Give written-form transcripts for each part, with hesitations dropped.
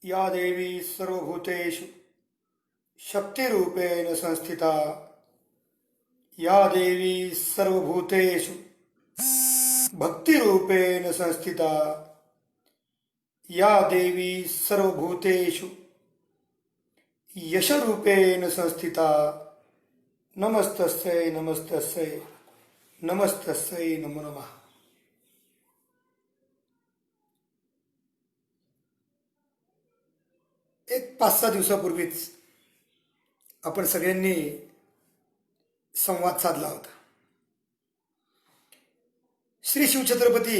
या देवी सर्वभूतेषु शक्तिरूपेण संस्थिता या देवी सर्वभूतेषु भक्तिरूपेण संस्थिता या देवी सर्वभूतेषु यशरूपेण संस्थिता नमस्तस्यै नमस्तस्यै नमस्तस्यै नमो नमः. एक 5-6 दिवसापूर्वीच आपण सगळ्यांनी संवाद साधला होता. श्री शिवछत्रपती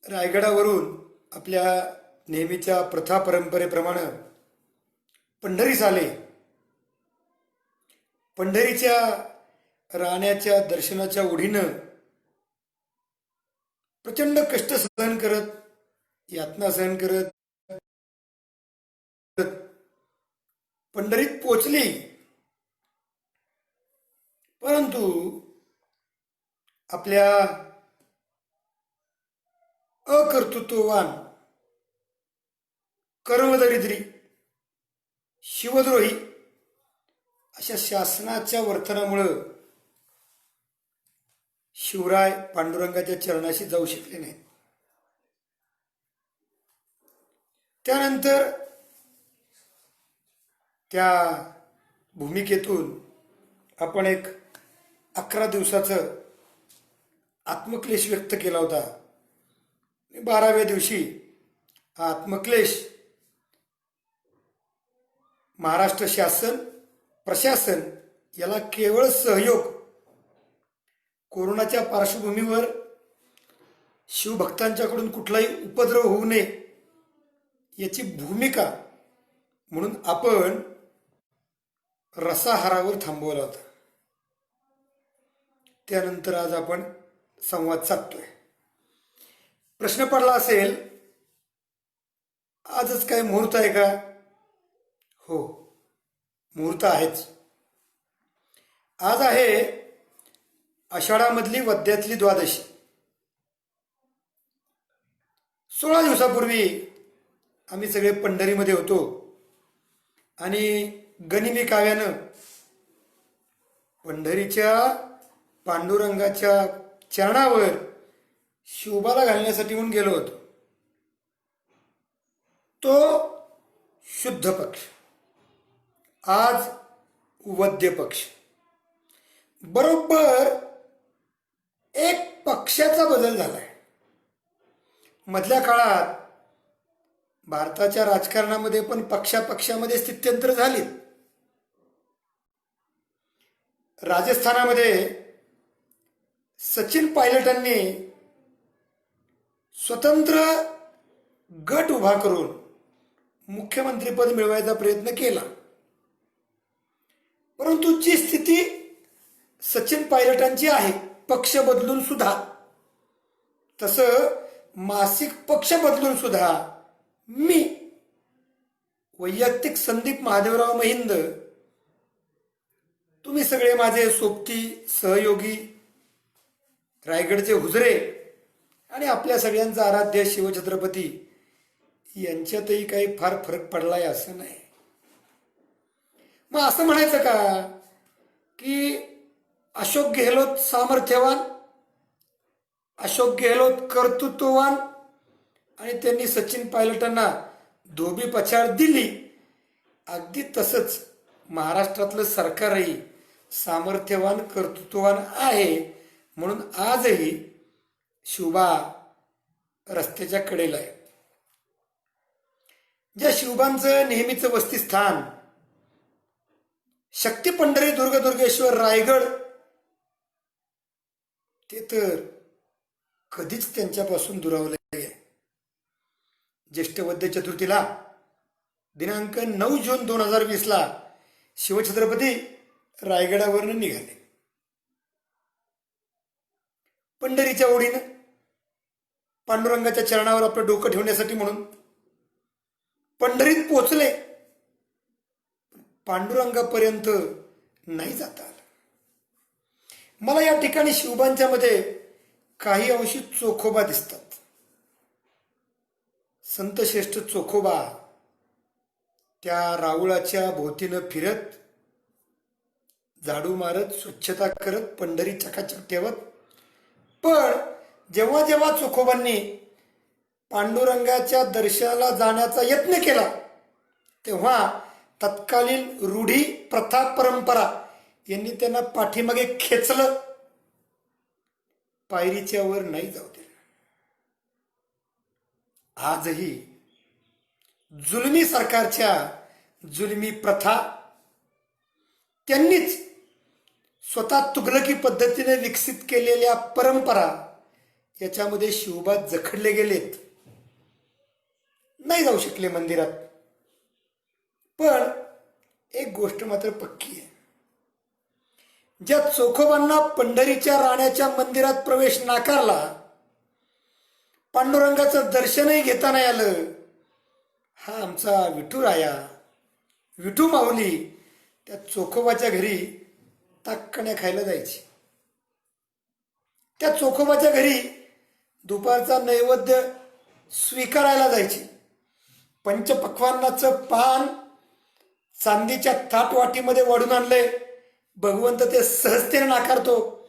रायगडावरून आपल्या नेहमीच्या प्रथा परंपरेप्रमाणे पंढरीस आले. पंढरीच्या राण्याच्या दर्शनाच्या ओढीनं प्रचंड कष्ट सहन करत, यातना सहन करत पंढरीत पोचली. परंतु आपल्या अकर्तृत्ववान, कर्मदरिद्री, शिवद्रोही अशा शासनाच्या वर्तनामुळं शिवराय पांडुरंगाच्या चरणाशी जाऊ शकले नाहीत. त्यानंतर त्या भूमिकेतून आपण एक 11 दिवसाचं आत्मक्लेश व्यक्त केला होता. 12व्या दिवशी हा आत्मक्लेश महाराष्ट्र शासन प्रशासन याला केवळ सहयोग, कोरोनाच्या पार्श्वभूमीवर शिवभक्तांच्याकडून कुठलाही उपद्रव होऊ नये याची भूमिका म्हणून आपण रसाहारावर थांबवला होता. त्यानंतर आज आपण संवाद साधतोय. प्रश्न पडला असेल, आजच काय मुहूर्त आहे का? हो, मुहूर्त आहेच. आज आहे आषाढामधली वद्यातली द्वादशी. 16 दिवसापूर्वी आम्ही सगळे पंढरीमध्ये होतो आणि गनिमी काव्यानं पंढरीच्या पांडुरंगाच्या चरणावर शोभाला घालण्यासाठी म्हणून गेलो होतो. तो शुद्ध पक्ष, आज वद्य पक्ष. बरोबर एक पक्षाचा बदल झालाय. मधल्या काळात भारताच्या राजकारणामध्ये पण पक्षापक्षामध्ये स्थित्यंतर झाली. राजस्थानामध्ये सचिन पायलटांनी स्वतंत्र गट उभा करून मुख्यमंत्रीपद मिळवायचा प्रयत्न केला. परंतु जी स्थिती सचिन पायलटांची आहे, पक्ष बदलून सुद्धा, तसं मासिक पक्ष बदलून सुद्धा मी वैयक्तिक संदीप महादेवराव महिंद, तुम्ही सगळे माझे सोबती सहयोगी, रायगडचे हुजरे आणि आपल्या सगळ्यांचा आराध्य शिवछत्रपती यांच्यातही काही फार फरक पडलाय असं नाही. मग असं म्हणायचं का की अशोक गेहलोत सामर्थ्यवान, अशोक गेहलोत कर्तृत्ववान आणि त्यांनी सचिन पायलटांना धोबी पछाड दिली? अगदी तसंच महाराष्ट्रातलं सरकारही सामर्थ्यवान, कर्तृत्ववान आहे. म्हणून आजही शिवबा रस्त्याच्या कडेला आहे. ज्या शिवबांचं नेहमीचं वस्तीस्थान शक्ती पंढरी, दुर्ग, दुर्गेश्वर, रायगड, ते तर कधीच त्यांच्यापासून दुरावले आहे. ज्येष्ठ वद्य चतुर्थीला दिनांक 9 जून 2020 ला शिवछत्रपती रायगडावरून निघाले. पंढरीच्या ओढीनं पांडुरंगाच्या चरणावर आपलं डोकं ठेवण्यासाठी म्हणून पंढरीत पोचले. पांडुरंगापर्यंत नाही जाता आलं. मला या ठिकाणी शिवबांच्या मध्ये काही अंशी चोखोबा दिसतात. संतश्रेष्ठ चोखोबा त्या राऊळाच्या भोवतीनं फिरत, झाडू मारत, स्वच्छता करत, पंढरी चकाचक ठेवत. पण जेव्हा जेव्हा चोखोबांनी पांडुरंगाच्या दर्शनाला जाण्याचा यत्न केला तेव्हा तत्कालीन रूढी, प्रथा, परंपरा यांनी त्यांना पाठीमागे खेचलं, पायरीच्या वर नाही जाऊ दिलं. आजही जुलमी सरकारच्या जुलमी प्रथा, त्यांनीच स्वतः तुघलकी पद्धतीने विकसित केलेल्या परंपरा याच्यामध्ये शिवबा जखडले गेलेत, नाही जाऊ शकले मंदिरात. पण एक गोष्ट मात्र पक्की आहे, ज्या चोखोबांना पंढरीच्या राण्याच्या मंदिरात प्रवेश नाकारला, पांडुरंगाचं दर्शनही घेता नाही आलं, हा आमचा विठुराया, विठू माऊली त्या चोखोबाच्या घरी ताकण्या खायला जायची. त्या चोखोबाच्या घरी दुपारचा नैवेद्य स्वीकारायला जायची. पंचपक्वान्नाचं पान चांदीच्या ताटवाटीमध्ये वाढून आणलंय, भगवंत ते सहजतेने नाकारतो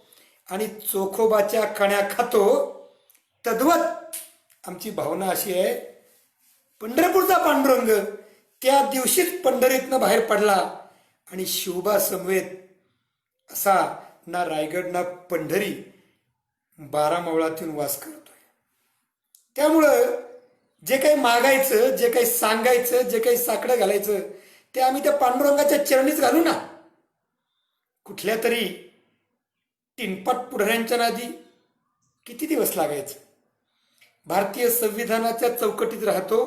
आणि चोखोबाच्या कण्या खातो. तद्वत आमची भावना अशी आहे, पंढरपूरचा पांडुरंग त्या दिवशीच पंढरीतनं बाहेर पडला आणि शिवबा समवेत असा ना रायगड ना पंढरी 12 मावळातून वास करतोय. त्यामुळं जे काही मागायचं, जे काही सांगायचं, जे काही साकडं घालायचं ते आम्ही त्या पांडुरंगाच्या चरणीच घालू ना. कुठल्या तरी टिनपाट पुढाऱ्यांच्या नादी किती दिवस लागायचं. भारतीय संविधानाच्या चौकटीत राहतो,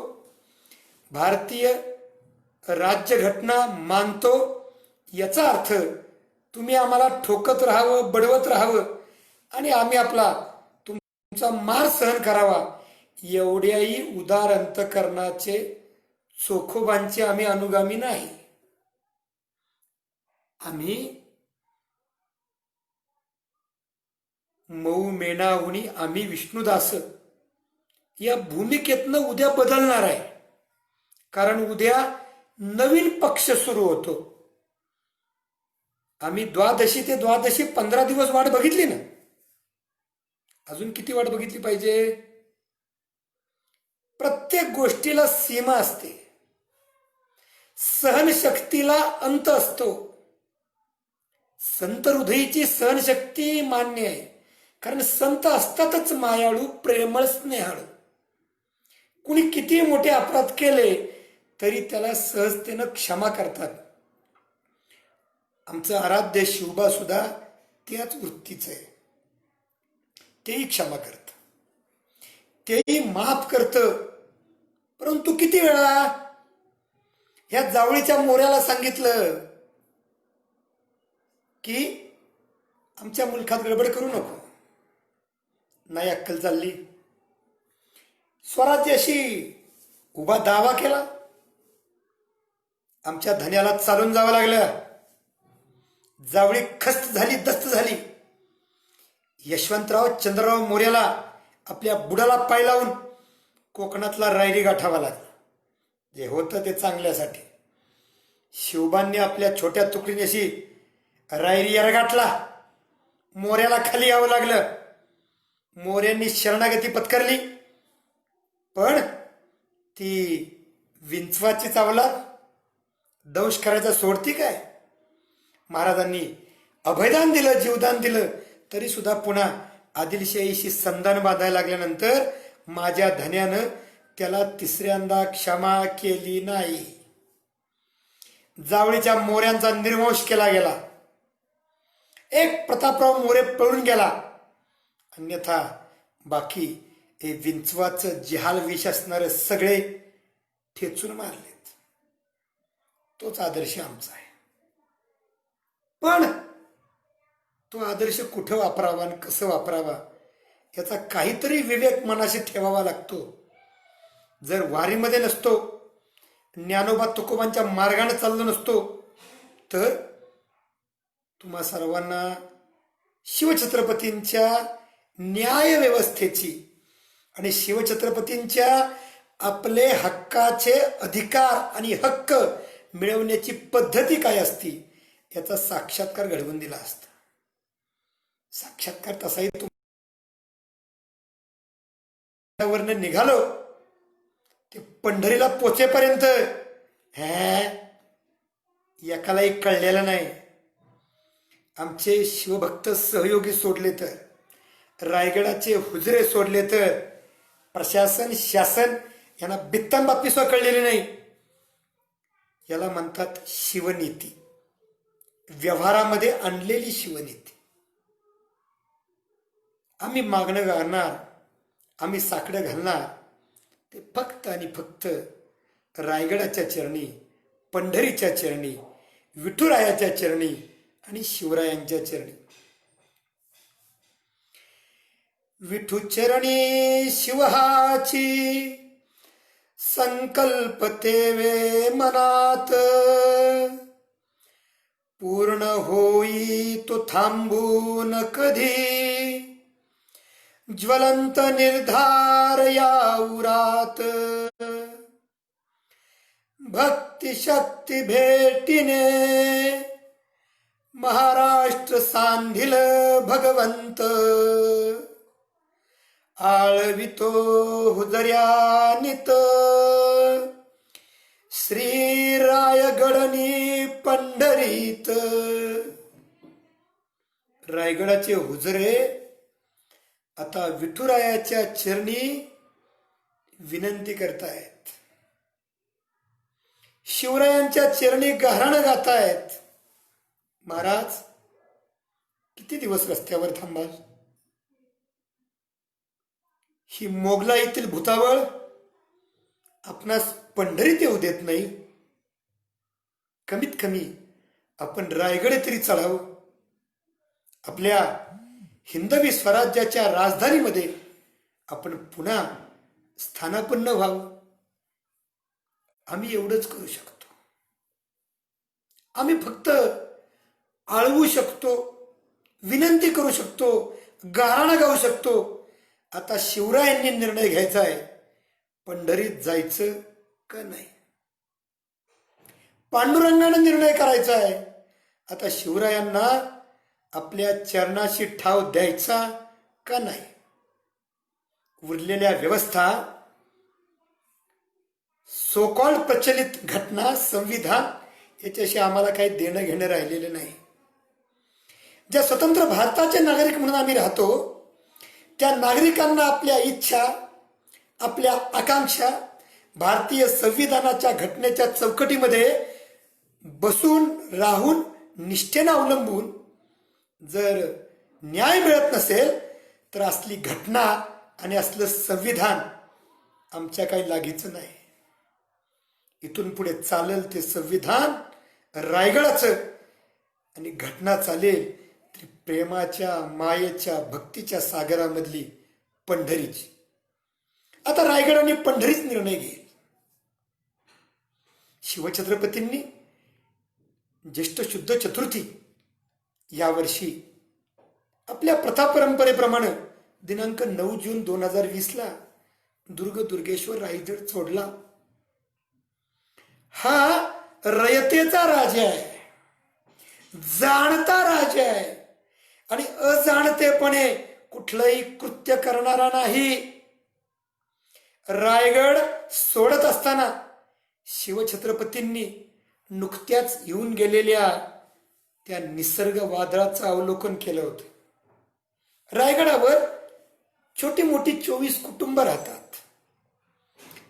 भारतीय राज्यघटना मानतो, याचा अर्थ तुम्ही आम्हाला ठोकत राहावं, बडवत राहावं आणि आम्ही आपला तुमचा मार सहन करावा, एवढ्याही उदार अंतकरणाचे चोखोबांचे आम्ही अनुगामी नाही. आम्ही मऊ मेणाहुनी आम्ही विष्णुदास या भूमिकेतनं उद्या बदलणार आहे. कारण उद्या नवीन पक्ष सुरू होतो. आम्ही द्वादशी ते द्वादशी 15 दिवस वाट बघितली ना, अजून किती वाट बघितली पाहिजे. प्रत्येक गोष्टीला सीमा असते, सहनशक्तीला अंत असतो. संत हृदयीची सहनशक्ती मान्य आहे, कारण संत असतातच मायाळू, प्रेमळ, स्नेहाळू. कुणी किती मोठे अपराध केले तरी त्याला सहजतेनं क्षमा करतात. आमचं आराध्य शिवबा सुद्धा त्याच वृत्तीचं आहे. तेही क्षमा करत, तेही माफ करत. परंतु किती वेळा ह्या जावळीच्या मोऱ्याला सांगितलं की आमच्या मुलखात गडबड करू नको, नाही अक्कल चालली. स्वराज्याशी उभा दावा केला, आमच्या धन्याला चालून जावं लागलं. जावळी खस्त झाली, दस्त झाली. यशवंतराव चंद्रराव मोर्याला आपल्या बुडाला पाय लावून कोकणातला रायरी गाठावा लागला. जे होतं ते चांगल्यासाठी. शिवबांनी आपल्या छोट्या तुकडीने अशी रायरी गाठला. मोर्याला खाली यावं लागलं. मोर्यांनी शरणागती पत्करली, पण ती विंचवाची चावला दंश करायचा सोडती काय. महाराजांनी अभयदान दिलं, जीवदान दिलं, तरी सुद्धा पुन्हा आदिलशाहीशी संधान बांधायला लागल्यानंतर माझ्या धन्यानं त्याला तिसऱ्यांदा क्षमा केली नाही. जावळीच्या मोऱ्यांचा निर्वंश केला गेला. एक प्रतापराव मोरे पळून गेला, अन्यथा बाकी हे विंचवाचं जिहाल विष असणारे सगळे ठेचून मारलेत. तोच आदर्श आमचा आहे. पण तो आदर्श कुठं वापरावा आणि कसं वापरावा याचा काहीतरी विवेक मनाशी ठेवावा लागतो. जर वारीमध्ये नसतो, ज्ञानोबा तुकोबांच्या मार्गाने चाललो नसतो, तर तुम्हा सर्वांना शिवछत्रपतींच्या न्याय व्यवस्थेची आणि शिवछत्रपतींच्या आपले हक्काचे अधिकार आणि हक्क मिळवण्याची पद्धती काय असती याचा साक्षात्कार घडवून दिला असता. साक्षात्कार तसाही तुमच्यावरनं निघालो ते पंढरीला पोचेपर्यंत एकालाही कळलेलं नाही. आमचे शिवभक्त सहयोगी सोडले तर, रायगडाचे हुजरे सोडले तर, प्रशासन शासन यांना बित्तम बातमी सुद्धा कळलेली नाही. याला म्हणतात शिवनीती, व्यवहारामध्ये आणलेली शिवनीती. आम्ही मागणं घालणार, आम्ही साकडं घालणार ते फक्त आणि फक्त रायगडाच्या चरणी, पंढरीच्या चरणी, विठुरायाच्या चरणी आणि शिवरायांच्या चरणी. विठुचरणी शिवहाची संकल्प तेवे मनात, पूर्ण होई तो थांबून कधी, ज्वलंत निर्धार या उरात. भक्ती शक्ती भेटीने महाराष्ट्र सांधिल भगवंत, आळवितो हुजऱ्यानित श्री रायगडनी पंढरीत. रायगडाचे हुजरे आता विठुरायाच्या चरणी विनंती करतायत, शिवरायांच्या चरणी गाऱ्हाणं गातायत. महाराज किती दिवस रस्त्यावर थांबाल? ही मोगलाईतील भूतावळ आपणास पंढरीत येऊ देत नाही. कमीत कमी आपण रायगड तरी चढावं. आपल्या हिंदवी स्वराज्याच्या राजधानीमध्ये आपण पुन्हा स्थानापन्न व्हावं. आम्ही एवढंच करू शकतो. आम्ही फक्त आळवू शकतो, विनंती करू शकतो, गाऱ्हाणं गाऊ शकतो. आता शिवरायांनी निर्णय घ्यायचा आहे, पंढरीत जायचं का नाही. पांडुरंगाने निर्णय करायचा आहे, आता शिवरायांना आपल्या चरणाशी ठाव द्यायचा का नाही. उरलेल्या व्यवस्था, सोकॉल्ड प्रचलित घटना, संविधान याच्याशी आम्हाला काही देणं घेणं राहिलेलं नाही. ज्या स्वतंत्र भारताचे नागरिक म्हणून आम्ही राहतो त्या नागरिकांना आपल्या इच्छा, आपल्या आकांक्षा भारतीय संविधानाच्या घटनेच्या चौकटीमध्ये बसून राहून निष्ठेनं अवलंबून जर न्याय मिळत नसेल तर असली घटना आणि असलं संविधान आमच्या काही लागीचं नाही. इथून पुढे चालेल ते संविधान रायगडाचं आणि घटना चालेल ती प्रेमाच्या, मायेच्या, भक्तीच्या सागरामधली पंढरीची. आता रायगड आणि पंढरीच निर्णय घेईल. शिवछत्रपतींनी ज्येष्ठ शुद्ध चतुर्थी यावर्षी आपल्या प्रथा परंपरेप्रमाणे दिनांक 9 जून 2020 दुर्गेश्वर रायगड सोडला. हा रयतेचा राजा आहे, जाणता राजा आहे आणि अजाणतेपणे कुठलंही कृत्य करणारा नाही. रायगड सोडत असताना शिवछत्रपतींनी नुकत्याच येऊन गेलेल्या त्या निसर्ग वादळाचं अवलोकन केलं होतं. रायगडावर छोटी मोठी 24 कुटुंब राहतात.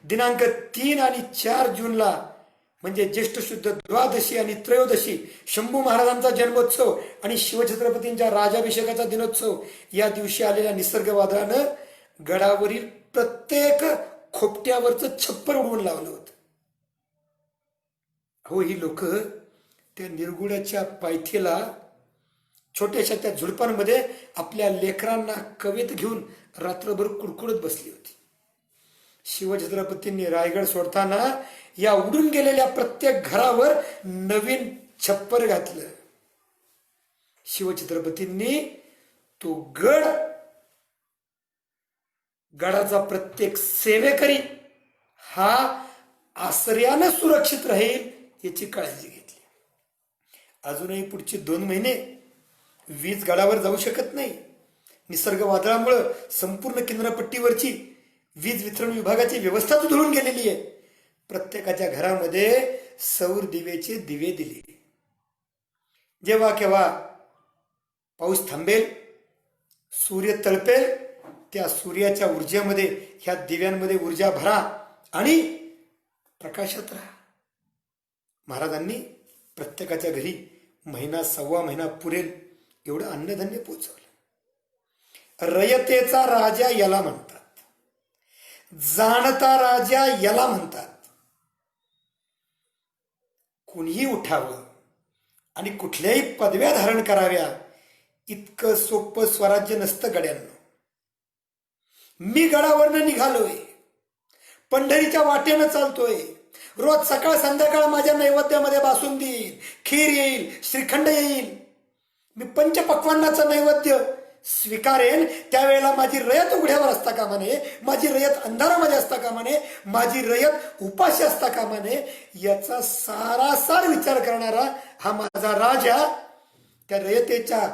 दिनांक 3 आणि 4 जूनला म्हणजे ज्येष्ठ शुद्ध द्वादशी आणि त्रयोदशी शंभू महाराजांचा जन्मोत्सव आणि शिवछत्रपतींच्या राजाभिषेकाचा दिनोत्सव या दिवशी आलेल्या निसर्ग वादळानं गडावरील प्रत्येक खोपट्यावरचं छप्पर उडवून लावलं होतं. हो, ही लोक त्या निर्गुणाच्या पायथीला छोट्याशा त्या झुडपांमध्ये आपल्या लेकरांना कवेत घेऊन रात्रभर कुडकुडत बसली होती. शिवछत्रपतींनी रायगड सोडताना या उडून गेलेल्या प्रत्येक घरावर नवीन छप्पर घातलं. शिवछत्रपतींनी तो गडाचा प्रत्येक सेवेकरी हा आश्रयानं सुरक्षित राहील याची काळजी घेतली. अजूनही पुढचे 2 महिने वीज गडावर जाऊ शकत नाही. निसर्ग वादळामुळं संपूर्ण किनारपट्टीवरची वीज वितरण विभागाची व्यवस्थाच उधळून गेलेली आहे. प्रत्येकाच्या घरामध्ये सौर दिवेचे दिवे दिले. जेव्हा केव्हा पाऊस थांबेल, सूर्य तळपेल, त्या सूर्याच्या ऊर्जेमध्ये ह्या दिव्यांमध्ये ऊर्जा भरा आणि प्रकाशात राहा. महाराजांनी प्रत्येकाच्या घरी महिना 1.25 महिना पुरेल एवढं अन्नधान्य पोचवलं. रयतेचा राजा याला म्हणतात, जाणता राजा याला म्हणतात. कुणीही उठावं आणि कुठल्याही पदव्या धारण कराव्या इतकं सोपं स्वराज्य नसतं गड्यांनो. मी गडावरनं निघालोय, पंढरीच्या वाटेनं चालतोय. रोज सकाळ संध्याकाळ माझ्या नैवेद्यामध्ये बासुंदी येईल, खीर येईल, श्रीखंड येईल. मी पंचपक्वान्नाचं नैवेद्य स्वीकारेन. त्यावेळेला माझी रयत उघड्यावर असता कामा नये, माझी रयत अंधारामध्ये असता कामा नये, माझी रयत उपाशी असता कामा नये. याचा सारासार विचार करणारा हा माझा राजा त्या रयतेच्या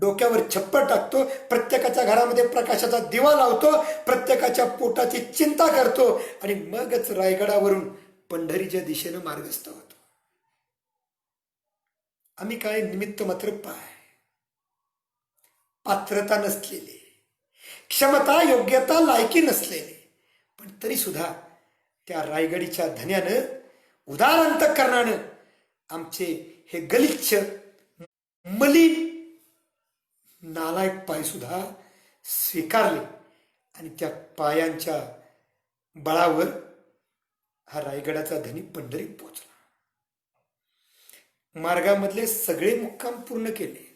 डोक्यावर छप्पर टाकतो, प्रत्येकाच्या घरामध्ये प्रकाशाचा दिवा लावतो, प्रत्येकाच्या पोटाची चिंता करतो आणि मगच रायगडावरून पंढरीच्या दिशेनं मार्गस्थ होतो. आम्ही काय निमित्त मात्र पाय, पात्रता नसलेले, क्षमता योग्यता लायकी नसलेले, पण तरी सुद्धा त्या रायगडीच्या धन्यानं, उदार अंतःकरणानं आमचे हे गलिच्छ मलिन नालायक पाय सुद्धा स्वीकारले आणि त्या पायांच्या बळावर हा रायगडाचा धनी पंढरीत पोहोचला. मार्गामधले सगळे मुक्काम पूर्ण केले.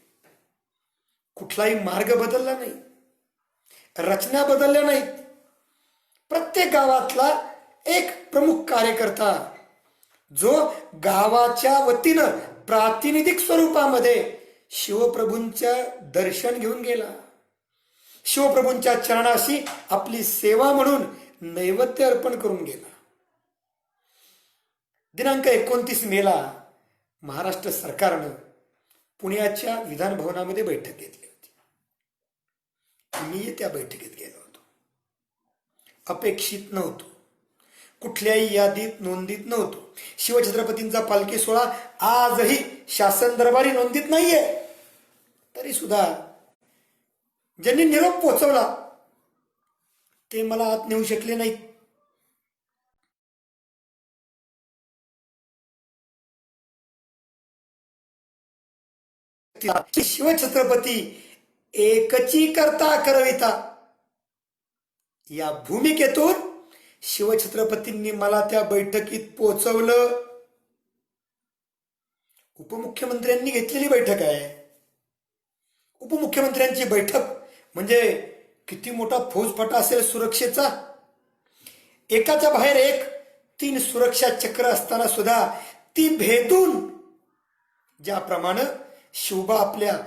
कुठलाही मार्ग बदलला नाही, रचना बदलल्या नाहीत. प्रत्येक गावातला एक प्रमुख कार्यकर्ता जो गावाच्या वतीनं प्रातिनिधिक स्वरूपामध्ये शिवप्रभूंच्या दर्शन घेऊन गेला, शिवप्रभूंच्या चरणाशी आपली सेवा म्हणून नैवेद्य अर्पण करून गेला. दिनांक 29 मेला महाराष्ट्र सरकारनं पुण्याच्या विधान भवनामध्ये बैठक घेतली होती. मी त्या बैठकीत गेलो होतो. अपेक्षित नव्हतो, कुठल्याही यादीत नोंदीत नव्हतो. शिवछत्रपतींचा पालखी सोहळा आजही शासन दरबारी नोंदीत नाहीये. तरी सुद्धा ज्यांनी निरोप पोहोचवला ते मला आत नेऊ शकले नाहीत. शिवछत्रपती एकची करता करविता या भूमिकेतून शिवछत्रपतींनी मला त्या बैठकीत पोहोचवलं. उपमुख्यमंत्र्यांनी घेतलेली बैठक आहे. उपमुख्यमंत्र्यांची बैठक म्हणजे किती मोठा फौजफाटा असेल सुरक्षेचा. एकाच्या बाहेर एक 3 सुरक्षा चक्र असताना सुद्धा ती भेदून ज्याप्रमाणे शिवबा आपल्या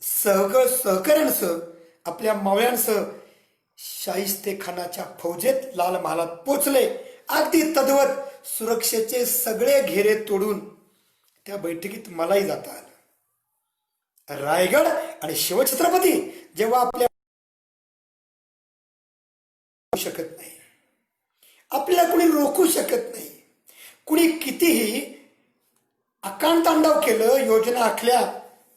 सहकाऱ्यांसह, आपल्या मावळ्यांसह शाहिस्तेखानाच्या फौजेत लाल महालात पोचले, अगदी तद्वत सुरक्षेचे सगळे घेरे तोडून त्या बैठकीत मलाही जाता आलं. रायगड आणि शिवछत्रपती जेव्हा आपल्या शकत नाही, आपल्याला कुणी रोखू शकत नाही, कुणी कितीही आकांतांडव केलं, योजना आखल्या,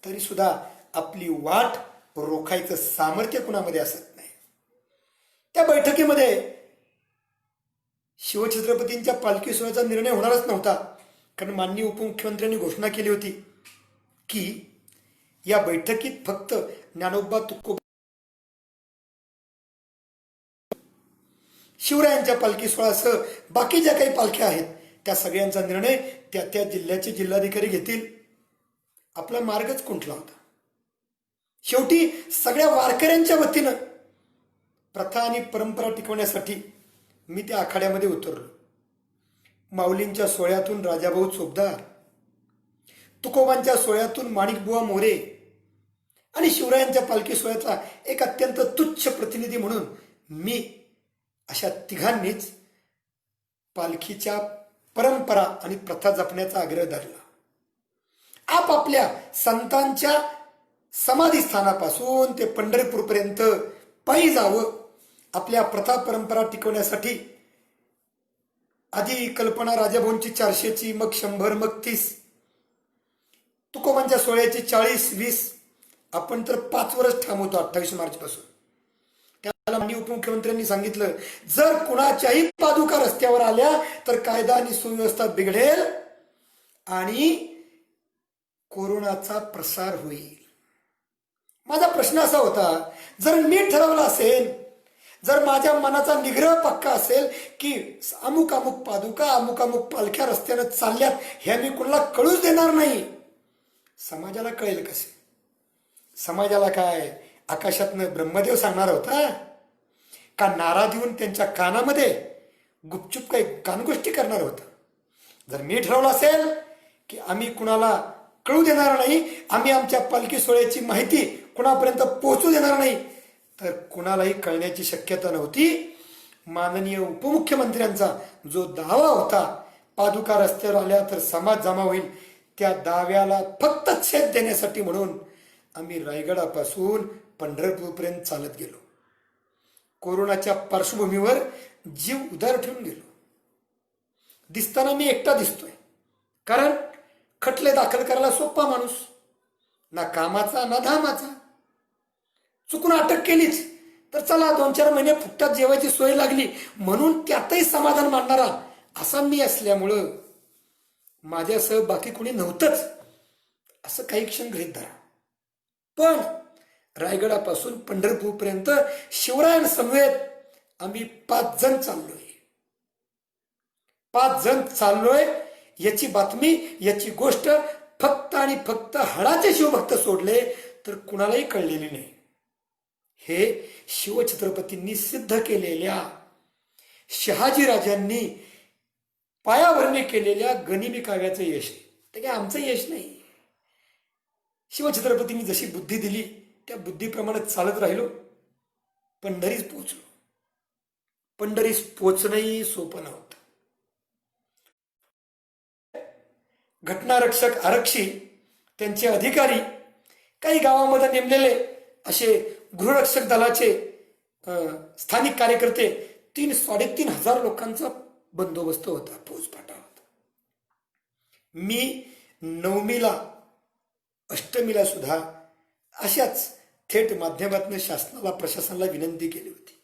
तरी सुद्धा आपली वाट रोखायचं सामर्थ्य कुणामध्ये असत नाही. त्या बैठकीमध्ये शिवछत्रपतींच्या पालखी सोहळ्याचा निर्णय होणारच नव्हता. कारण माननीय उपमुख्यमंत्र्यांनी घोषणा केली होती की या बैठकीत फक्त ज्ञानोबा तुकोबा शिवरायांच्या पालखी सोहळ्यासह बाकी ज्या काही पालख्या आहेत त्या सगळ्यांचा निर्णय त्या त्या जिल्ह्याचे जिल्हाधिकारी घेतील. आपला मार्गच खुंटला होता. शेवटी सगळ्या वारकऱ्यांच्या वतीनं प्रथा आणि परंपरा टिकवण्यासाठी मी त्या आखाड्यामध्ये उतरलो. माऊलींच्या सोहळ्यातून राजाभाऊ चोपदार, तुकोबांच्या सोहळ्यातून माणिकबुवा मोरे आणि शिवरायांच्या पालखी सोहळ्याचा एक अत्यंत तुच्छ प्रतिनिधी म्हणून मी, अशा तिघांनीच पालखीच्या परंपरा आणि प्रथा जपण्याचा आग्रह धरला. आपापल्या संतांच्या समाधीस्थानापासून ते पंढरपूरपर्यंत पायी जावं. आपल्या प्रथा परंपरा टिकवण्यासाठी आधी कल्पना राजाभाऊंची 400ची, मग 100, मग 30, तुकोबांच्या 16ची 40, 20, आपण तर 5 वर्ष थांबवतो 28 मार्च पासून. त्याला माननीय उपमुख्यमंत्र्यांनी सांगितलं, जर कुणाच्याही पादुका रस्त्यावर आल्या तर कायदा आणि सुव्यवस्था बिघडेल आणि कोरोनाचा प्रसार होईल. माझा प्रश्न असा होता, जर मी ठरवलं असेल, जर माझ्या मनाचा निग्रह पक्का असेल की अमुक अमुक पादुका, अमुक अमुक पालख्या रस्त्यानं चालल्यात, हे मी कुणाला कळूच देणार नाही, समाजाला कळेल कसे? समाजाला काय आकाशातनं ब्रह्मदेव सांगणार होता का? नारा देऊन त्यांच्या कानामध्ये गुपचूप काही कानगोष्टी करणार होता? जर मी ठरवलं असेल की आम्ही कुणाला कळू देणार नाही, आम्ही आमच्या पालखी सोहळ्याची माहिती कुणापर्यंत पोहोचू देणार नाही, तर कुणालाही कळण्याची शक्यता नव्हती. माननीय उपमुख्यमंत्र्यांचा जो दावा होता, पादुका रस्त्यावर आल्या तर समाज जमा होईल, त्या दाव्याला फक्त छेद देण्यासाठी म्हणून आम्ही रायगडापासून पंढरपूरपर्यंत चालत गेलो. कोरोनाच्या पार्श्वभूमीवर जीव उधार ठेवून गेलो. दिसताना मी एकटा दिसतोय, कारण खटले दाखल करायला सोपा माणूस, ना कामाचा ना धामाचा. चुकून अटक केलीच तर चला 2-4 महिने फुकटात जेवायची सोय लागली म्हणून त्यातही समाधान मानणारा असा मी असल्यामुळं माझ्यासह बाकी कोणी नव्हतंच असं काही क्षण गृहीत धरा. पण रायगडापासून पंढरपूरपर्यंत शिवरायांसमवेत आम्ही 5 जण चाललोय. 5 जण चाललोय याची बातमी, याची गोष्ट फक्त आणि फक्त हळाचे शिवभक्त सोडले तर कुणालाही कळलेली नाही. हे शिवछत्रपतींनी सिद्ध केलेल्या, शहाजीराजांनी पायाभरणी केलेल्या गनिमी काव्याचं यश आहे. ते काय आमचं यश नाही. शिवछत्रपतींनी जशी बुद्धी दिली त्या बुद्धीप्रमाणे चालत राहिलो, पंढरीस पोचलो. पंढरीस पोचणंही सोपं नव्हतं. घटनारक्षक आरक्षी, त्यांचे अधिकारी, काही गावामध्ये नेमलेले असे गृहरक्षक दलाचे स्थानिक कार्यकर्ते, 3-3.5 हजार लोकांचा बंदोबस्त होता, फौजफाटा होता. मी 9मीला, 8मीला सुद्धा अशाच थेट माध्यमातून शासनाला, प्रशासनाला विनंती केली होती.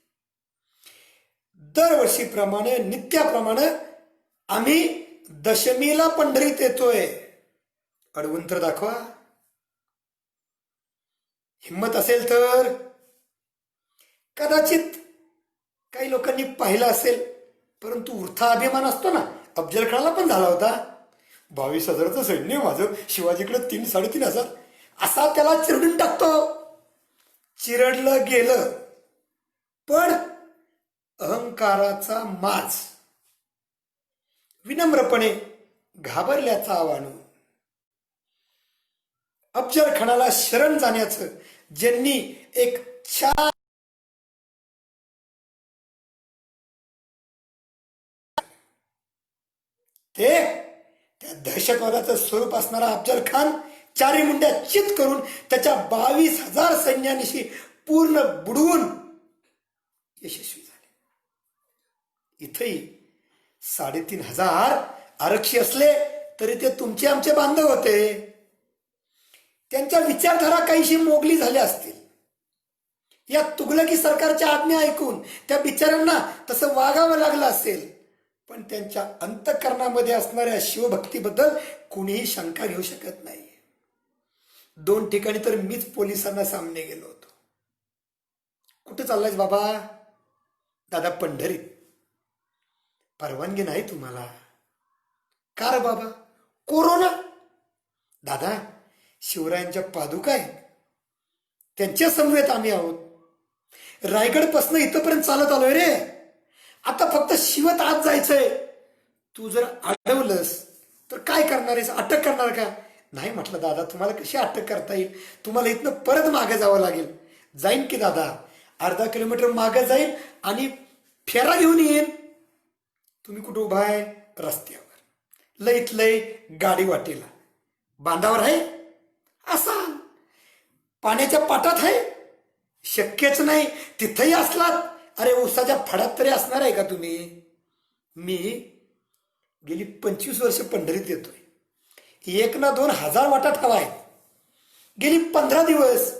दरवर्षीप्रमाणे, नित्याप्रमाणे आम्ही दशमीला पंढरीत येतोय, अडवून तर दाखवा. हिम्मत असेल तर. कदाचित काही लोकांनी पाहिलं असेल, परंतु वृथा अभिमान असतो ना, अफजलखानाला पण झाला होता. 22,000चं सैन्य माझं, शिवाजीकडे 3-3.5 हजार, असा त्याला चिरडून टाकतो. चिरडलं गेलं, पण अहंकाराचा माज विनम्रपणे घाबरल्याचा आव्हान, अफजलखानाला शरण जाण्याचं ज्यांनी एक छान ते त्या दहशतवादाचं स्वरूप असणारा अफजल खान 4 मुंड्या चित करून त्याच्या 22,000 सैन्यानिशी पूर्ण बुडवून यशस्वी झाले. इथेही 3,500 आरक्षी असले तरी ते तुमचे आमचे बांधव होते. त्यांच्या विचारधारा काहीशी मोगली झाल्या असतील. या तुघलकी सरकारच्या आज्ञा ऐकून त्या बिचाऱ्यांना तसं वागावं लागलं असेल, पण त्यांच्या अंतःकरणामध्ये असणाऱ्या शिवभक्तीबद्दल कुणीही शंका घेऊ शकत नाही. 2 ठिकाणी तर मीच पोलिसांना सामने गेलो होतो. कुठे चाललायस बाबा? दादा पंढरीत. परवानगी नाही तुम्हाला. का रे बाबा? कोरोना. दादा शिवरायांच्या पादुका आहेत, त्यांच्या समवेत आम्ही आहोत. रायगडपासून इथपर्यंत चालत आलोय रे. आता फक्त शिवत आत जायचंय. तू जर अडवलंस तर काय करणार आहेस? अटक करणार का? नाही म्हटलं दादा, तुम्हाला कशी अटक करता येईल? तुम्हाला इथनं परत मागे जावं लागेल. जाईन की दादा, अर्धा किलोमीटर मागे जाईन आणि फेरा घेऊन येईन. तुम्ही कुठं उभा आहे? रस्त्यावर. लईत लय गाडी वाटेला. बांधावर आहे असा, पाण्याच्या पाटात आहे शक्यच नाही. तिथंही असलात, अरे उसाच्या फडात तरी असणार आहे का तुम्ही? मी गेली 25 वर्ष पंढरीत येतोय. 1 ना 2 हजार वाटा ठावा आहेत. गेली 15 दिवस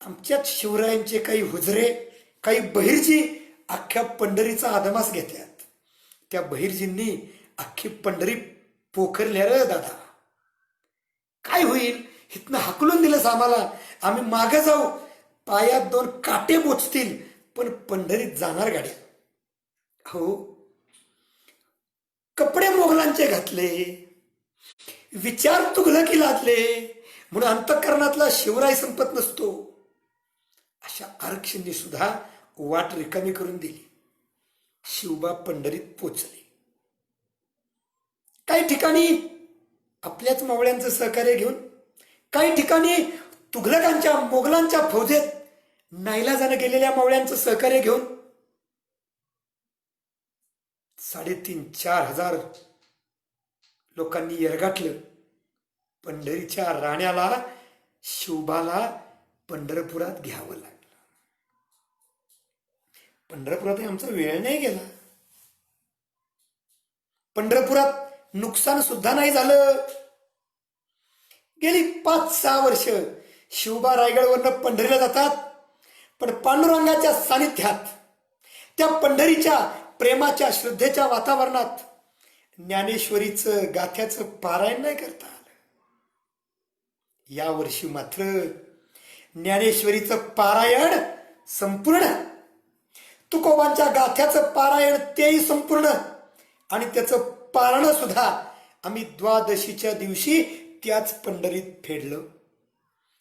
आमच्यात शिवरायांचे काही हुजरे, काही बहिर्जी अख्ख्या पंढरीचा आदमास घेतात. त्या बहिर्जींनी अख्खी पंढरी पोखरल्या रे दादा. काय होईल? इथनं हाकलून दिलंस आम्हाला, आम्ही मागे जाऊ, पायात 2 काटे बोचतील, पण पंढरीत जाणार गाड्या. हो, कपडे मोगलांचे घातले, विचार तुघलकी लादले, म्हणून अंतःकरणातला शिवराय संपत नसतो. अशा आरक्षणी सुद्धा वाट रिकामी करून दिली. शिवबा पंढरीत पोचले. काही ठिकाणी आपल्याच मावळ्यांचं सहकार्य घेऊन, काही ठिकाणी तुघलकांच्या मोगलांच्या फौजेत नाईलाजानं गेलेल्या मावळ्यांचं सहकार्य घेऊन 3,500-4 हजार लोकांनी येरगाटलं. पंढरीच्या राण्याला, शिवबाला पंढरपुरात घ्यावं लागलं. पंढरपुरात आमचा वेळ नाही गेला. पंढरपुरात नुकसान सुद्धा नाही झालं. गेली 5-6 वर्ष शिवबा रायगडवरनं पंढरीला जातात, पण पांडुरंगाच्या सानिध्यात, त्या पंढरीच्या प्रेमाच्या श्रद्धेच्या वातावरणात ज्ञानेश्वरीचं गाथ्याचं पारायण नाही करता आलं. यावर्षी मात्र ज्ञानेश्वरीचं पारायण संपूर्ण, तुकोबांच्या गाथ्याचं पारायण तेही संपूर्ण, आणि त्याचं पारणं सुद्धा आम्ही द्वादशीच्या दिवशी त्याच पंढरीत फेडलं.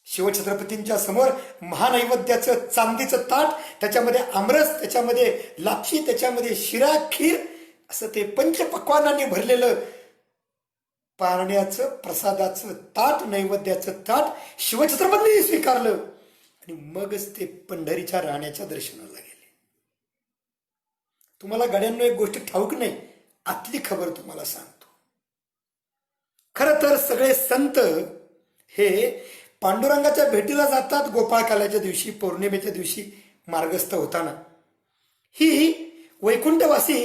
शिवछत्रपतींच्या समोर महानैवेद्याचं चांदीचं ताट, त्याच्यामध्ये आमरस, त्याच्यामध्ये लापशी, त्याच्यामध्ये शिरा, खीर, असं ते पंचपक्वानांनी भरलेलं पारण्याचं प्रसादाचं ताट, नैवेद्याचं ताट शिवछत्रपतींनी स्वीकारलं, आणि मगच ते पंढरीच्या राण्याच्या दर्शनाला गेले. तुम्हाला गड्यांनो एक गोष्ट ठाऊक नाही, आतली खबर तुम्हाला सांगतो. खरं तर सगळे संत हे पांडुरंगाच्या भेटीला जातात गोपाळकाल्याच्या दिवशी, पौर्णिमेच्या दिवशी मार्गस्थ होताना. ही वैकुंठवासी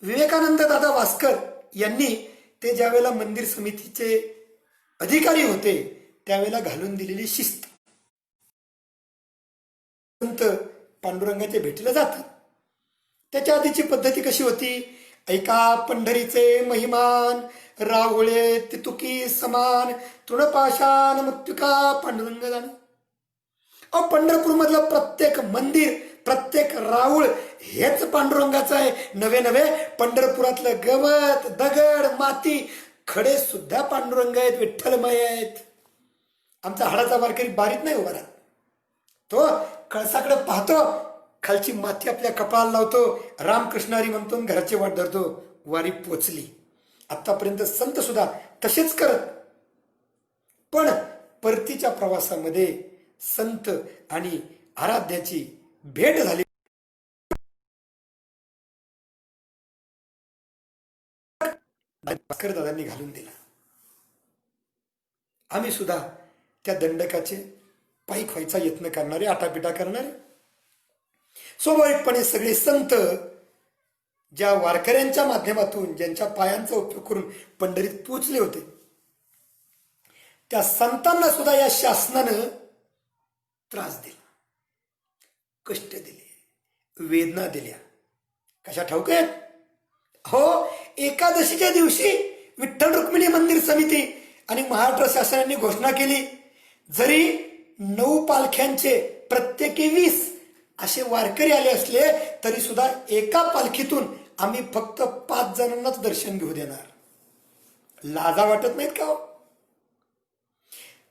विवेकानंद दादा वासकर यांनी, ते ज्यावेळेला मंदिर समितीचे अधिकारी होते, त्यावेळेला घालून दिलेली शिस्त. संत पांडुरंगाच्या भेटीला जातात. त्याच्या आधीची पद्धती कशी होती? ऐका पंढरीचे महिमान, राहुळे तितुकी समान, तृणपाषाण मृत्युका पांडुरंग जाण. पंढरपूर मधलं प्रत्येक मंदिर, प्रत्येक राऊळ हेच पांडुरंगाचं आहे. नवे नवे पंढरपुरातलं गवत, दगड, माती, खडे सुद्धा पांडुरंग आहेत, विठ्ठलमय आहेत. आमचा हाडाचा वारकरी बारीत नाही उभा राहत. तो कळसाकडे पाहतो, खालची माती आपल्या कपाळाला लावतो, रामकृष्णारी म्हणतो, घराची वाट धरतो. वारी पोचली. आतापर्यंत संत सुद्धा तसेच करत. पण परतीच्या प्रवासामध्ये संत आणि आराध्याची भेट झाली. भास्कर दादांनी घालून दिला. आम्ही सुद्धा त्या दंडकाचे पायी व्हायचा यत्न करणारे, आटापिटा करणारे. स्वाभाविकपणे सगळे संत ज्या वारकऱ्यांच्या माध्यमातून, ज्यांच्या पायांचा उपयोग करून पंढरीत पोचले होते, त्या संतांना सुद्धा या शासनानं त्रास दिला, कष्ट दिले, वेदना दिल्या. कशा ठाऊक आहेत? हो, एकादशीच्या दिवशी विठ्ठल रुक्मिणी मंदिर समिती आणि महाराष्ट्र शासनाने घोषणा केली, जरी 9 पालख्यांचे प्रत्येकी 20 असे वारकरी आले असले तरी सुद्धा एका पालखीतून आम्ही फक्त 5 जणांनाच दर्शन घेऊ देणार. लाजा वाटत नाहीत का हो?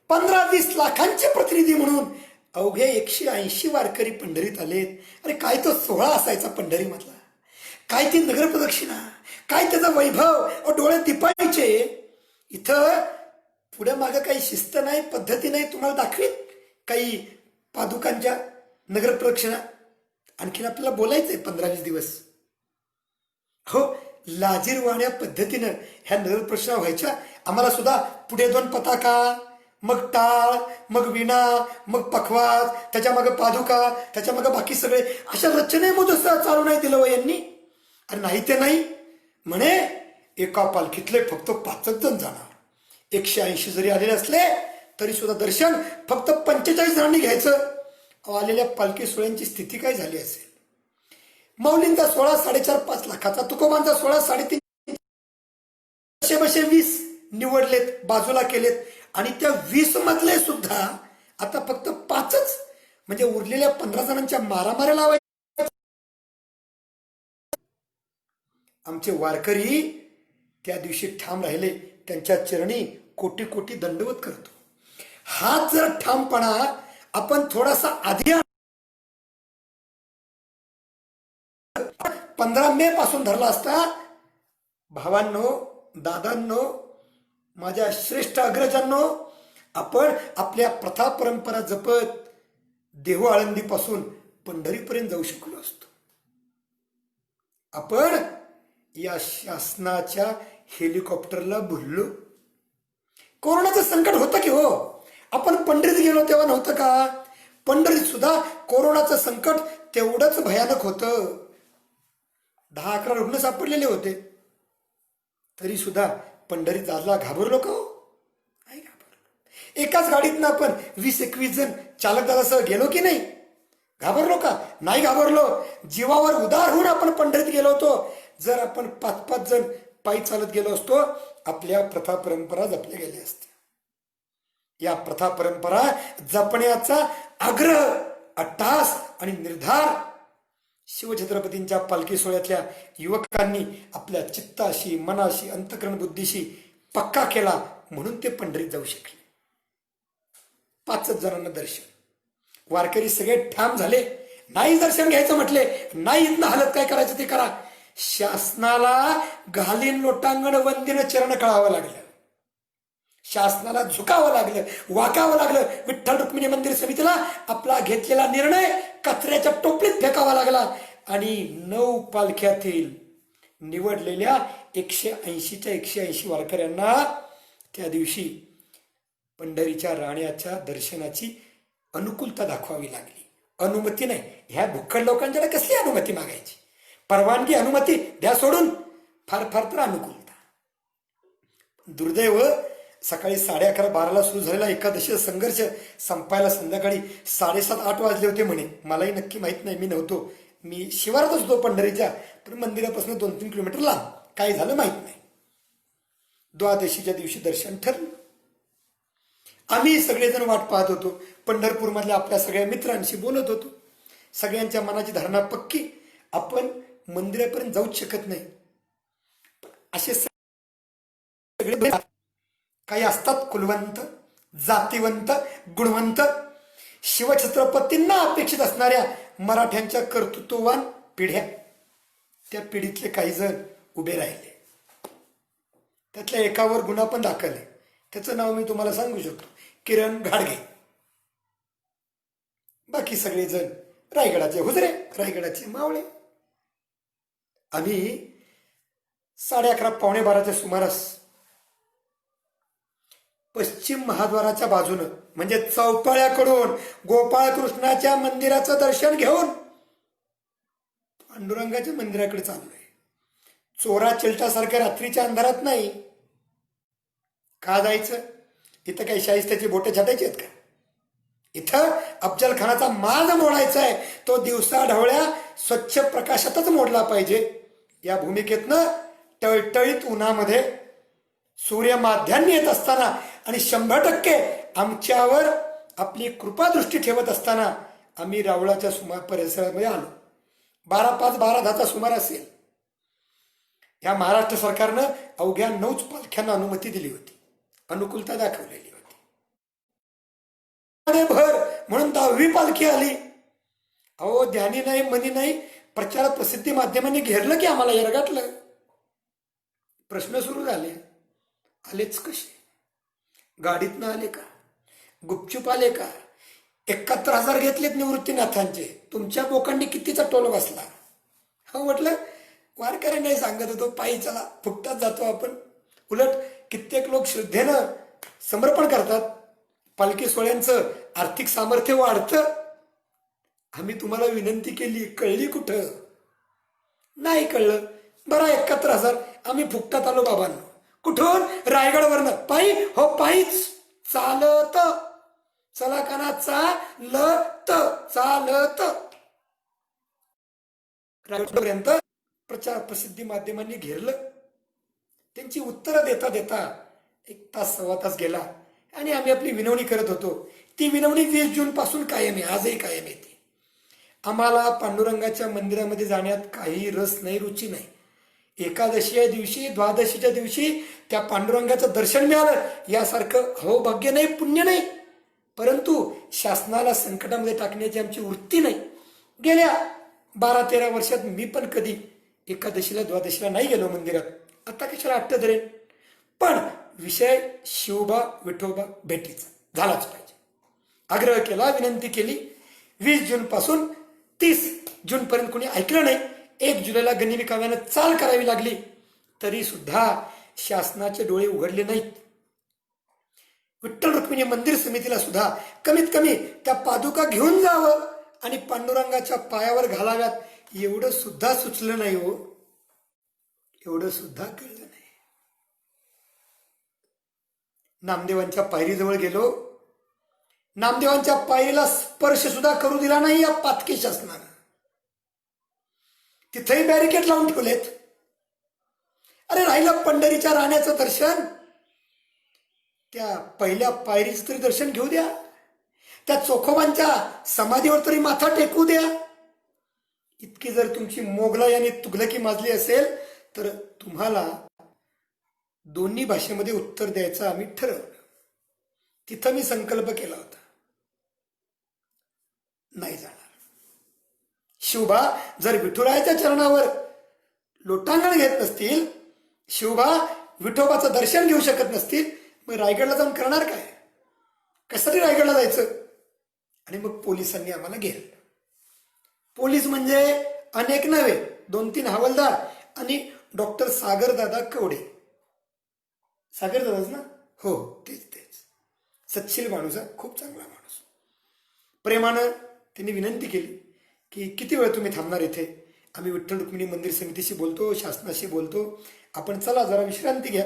15-20 लाखांचे प्रतिनिधी म्हणून अवघे 180 वारकरी पंढरीत आलेत. अरे काय तो सोहळा असायचा पंढरी मधला, काय ती नगर प्रदक्षिणा, काय त्याचा वैभव, डोळे दिपायचे. इथं पुढे मागे काही शिस्त नाही, पद्धती नाही. तुम्हाला दाखवीत काही पादुकांच्या नगर प्रदक्षिणा. आणखीन आपल्याला बोलायचंय 15-20 दिवस. हो, लाजीरवाण्या पद्धतीनं ह्या नरप्रश्न व्हायच्या. आम्हाला सुद्धा पुढे 2 पताका, मग टाळ, मग विणा, मग पखवाज, त्याच्या मागे पादुका, त्याच्या मागे बाकी सगळे अशा रचनेमध्ये चालू नाही दिलं व यांनी. आणि नाही ते नाही म्हणे एका पालखीतले फक्त 5च जण जाणार. 180 जरी आलेले असले तरी सुद्धा दर्शन फक्त 45 जणांनी घ्यायचं. आलेल्या पालखी सोहळ्यांची स्थिती काय झाली असेल. माऊलींचा सोहळा 4.5-5 लाखाचा, तुकोबांचा सोहळा 3.5 बशे 20 निवडलेत, बाजूला केलेत. आणि त्या 20 मधले सुद्धा आता फक्त 5च, म्हणजे उरलेल्या 15 जणांच्या मारामाऱ्या लावायच्या. आमचे वारकरी त्या दिवशी ठाम राहिले, त्यांच्या चरणी कोटी कोटी दंडवत करतो. हाच जर ठामपणा आपण थोडासा आधी 15 मे पासून धरला असता, भावांनो, दादांनो, माझ्या श्रेष्ठ अग्रजांनो, आपण आपल्या प्रथा परंपरा जपत देहू आळंदीपासून पंढरीपर्यंत जाऊ शकलो असतो. आपण या शासनाच्या हेलिकॉप्टरला भुललो. कोरोनाचं संकट होतं की हो. आपण पंढरीत गेलो तेव्हा नव्हतं का. पंढरीत सुद्धा कोरोनाचं संकट तेवढंच भयानक होतं. 10-11 रुग्ण सापडलेले होते. तरी सुद्धा पंढरीत जायला घाबरलो का हो. नाही घाबरलो. एकाच गाडीतनं आपण 20-21 जण चालक दादासह गेलो की नाही. घाबरलो का. नाही घाबरलो. जीवावर उदार होऊन आपण पंढरीत गेलो होतो. जर आपण 5-5 जण पायी चालत गेलो असतो, आपल्या प्रथा परंपरा जपल्या गेल्या असत्या. या प्रथा परंपरा जपण्याचा आग्रह, अट्टहास आणि निर्धार शिवछत्रपतींच्या पालखी सोहळ्यातल्या युवकांनी आपल्या चित्ताशी, मनाशी, अंतःकरण बुद्धीशी पक्का केला. म्हणून ते पंढरीत जाऊ शकले. 5च जणांना दर्शन. वारकरी सगळे ठाम झाले. नाही दर्शन घ्यायचं म्हटले, नाही इथनं हालत काय करायचं ते करा. शासनाला घालीन लोटांगण वंदीनं चरण कळावं लागलं. शासनाला झुकावं लागलं, वाकावं लागलं. विठ्ठल रुक्मिणी मंदिर समितीला आपला घेतलेला निर्णय कचऱ्याच्या टोपलीत फेकावा लागला. आणि 9 पालख्यातील निवडलेल्या 180च्या 180 वारकऱ्यांना त्या दिवशी पंढरीच्या राण्याच्या दर्शनाची अनुकूलता दाखवावी लागली. अनुमती नाही. ह्या भुक्कड लोकांच्याकडे कसली अनुमती मागायची. परवानगी, अनुमती द्या सोडून फार फार तर अनुकूलता. दुर्दैव सकाळी 11:30-12ला सुरू झालेला एकादशीचा संघर्ष संपायला संध्याकाळी 7:30-8 वाजले होते म्हणे. मलाही नक्की माहित नाही, मी नव्हतो. मी शिवारातच होतो पंढरीच्या, पण मंदिरापासून 2-3 किलोमीटर लांब. काय झालं माहित नाही. द्वादशीच्या दिवशी दर्शन ठरलं. आम्ही सगळेजण वाट पाहत होतो. पंढरपूरमधल्या आपल्या सगळ्या मित्रांशी बोलत होतो. सगळ्यांच्या मनाची धारणा पक्की, आपण मंदिरापर्यंत जाऊच शकत नाही. असे सगळे काही असतात कुलवंत, जातीवंत, गुणवंत. शिवछत्रपतींना अपेक्षित असणाऱ्या मराठ्यांच्या कर्तृत्ववान पिढ्या, त्या पिढीतले काही जण उभे राहिले. त्यातल्या एकावर गुन्हा पण दाखल आहे. त्याचं नाव मी तुम्हाला सांगू शकतो, किरण घाडगे. बाकी सगळेजण रायगडाचे हुजरे, रायगडाचे मावळे. आम्ही 11:30-12:15च्या सुमारास पश्चिम महाद्वाराच्या बाजूनं, म्हणजे चौपाळ्याकडून गोपाळकृष्णाच्या मंदिराचं दर्शन घेऊन पांडुरंगाच्या मंदिराकडे चाललोय. चोरा चिलटासारख्या रात्रीच्या अंधारात नाही. का जायचं. इथं काही शाहिस्त्याची बोटे छाटायची आहेत का. इथं अफजल खानाचा माज मोडायचा आहे. तो दिवसा ढवळ्या स्वच्छ प्रकाशातच मोडला पाहिजे. या भूमिकेतनं टळटळीत उन्हामध्ये सूर्य माध्यान्ह येत असताना आणि 100% आमच्यावर आपली कृपादृष्टी ठेवत असताना आम्ही रावळाच्या परिसरामध्ये आलो. 12:05-12:10चा सुमार असेल. या महाराष्ट्र सरकारनं अवघ्या 9च पालख्यांना अनुमती दिली होती, अनुकूलता दाखवलेली होती. भर म्हणून 10वी पालखी आली. अहो, ध्यानी नाही, मनी नाही, प्रचार प्रसिद्धी माध्यमांनी घेरलं की आम्हाला एरगाटलं. प्रश्न सुरू झाले. आलेच कसे. गाडीतनं आले का, गुपचूप आले का. 71,000 घेतलेत निवृत्तीनाथांचे. तुमच्या बोकांनी कितीचा टोल बसला. हा म्हटलं वारकरी नाही सांगत होतो, पायी चला, फुकटात जातो आपण. उलट कित्येक लोक श्रद्धेनं समर्पण करतात. पालखी सोहळ्यांचं आर्थिक सामर्थ्य वाढतं. आम्ही तुम्हाला विनंती केली, कळली कुठं? नाही कळलं. बरं, 71,000 आम्ही फुकटात आलो बाबांनो. कुठून? रायगडवरनं. पायी? हो पायीच, चालत. चला काना, चालत चालत रायगडपर्यंत. प्रचार प्रसिद्धी माध्यमांनी घेरलं. त्यांची उत्तरं देता देता 1 तास 1.25 तास गेला आणि आम्ही आपली विनवणी करत होतो. ती विनवणी 20 जून पासून कायम आहे, आजही कायम आहे. ती आम्हाला पांडुरंगाच्या मंदिरामध्ये जाण्यात काही रस नाही, रुची नाही. एकादशीच्या दिवशी, द्वादशीच्या दिवशी त्या पांडुरंगाचं दर्शन मिळालं यासारखं अहोभाग्य नाही, पुण्य नाही. परंतु शासनाला संकटामध्ये टाकण्याची आमची वृत्ती नाही. गेल्या 12-13 वर्षात मी पण कधी एकादशीला द्वादशीला नाही गेलो मंदिरात. आता कशाला अट्ट धरेन. पण विषय शिवबा विठोबा भेटीचा झालाच पाहिजे. आग्रह केला, विनंती केली. 20 जून पासून 30 जून पर्यंत कोणी ऐकलं नाही. 1 जुलैला गनिमी काव्यानं चाल करावी लागली, तरी सुद्धा शासनाचे डोळे उघडले नाहीत. विठ्ठल रुक्मिणी मंदिर समितीला सुद्धा कमीत कमी त्या पादुका घेऊन जावं आणि पांडुरंगाच्या पायावर घालाव्यात एवढं सुद्धा सुचलं नाही हो, एवढं सुद्धा कळलं नाही. नामदेवांच्या पायरीजवळ गेलो. नामदेवांच्या पायरीला स्पर्श सुद्धा करू दिला नाही या पातकी शासनानं. तिथेही बॅरिकेड लावून ठेवलेत. अरे राहिलं पंढरीच्या राण्याचं दर्शन, त्या पहिल्या पायरीचं तरी दर्शन घेऊ द्या. त्या चोखोबांच्या समाधीवर तरी माथा टेकू द्या. इतकी जर तुमची मोगलाई आणि तुघलकी माजली असेल तर तुम्हाला दोन्ही भाषेमध्ये उत्तर द्यायचं आम्ही ठरवलं. तिथं मी संकल्प केला होता, नाही जाणार. शिवबा जर विठुरायाच्या चरणावर लोटांगण घेत नसतील, शिवबा विठोबाचं दर्शन घेऊ शकत नसतील, मग रायगडला जाऊन करणार काय? कशासाठी रायगडला जायचं? आणि मग पोलिसांनी आम्हाला घेरलं. पोलीस म्हणजे अनेक नव्हे, 2-3 हवालदार आणि डॉक्टर सागरदादा कवडे. सागरदादाच ना? हो, तेच. सच्शील माणूस, खूप चांगला माणूस. प्रेमानं त्यांनी विनंती केली की किती वेळ तुम्ही थांबणार इथे? आम्ही विठ्ठल रुक्मिणी मंदिर समितीशी बोलतो, शासनाशी बोलतो, आपण चला जरा विश्रांती घ्या.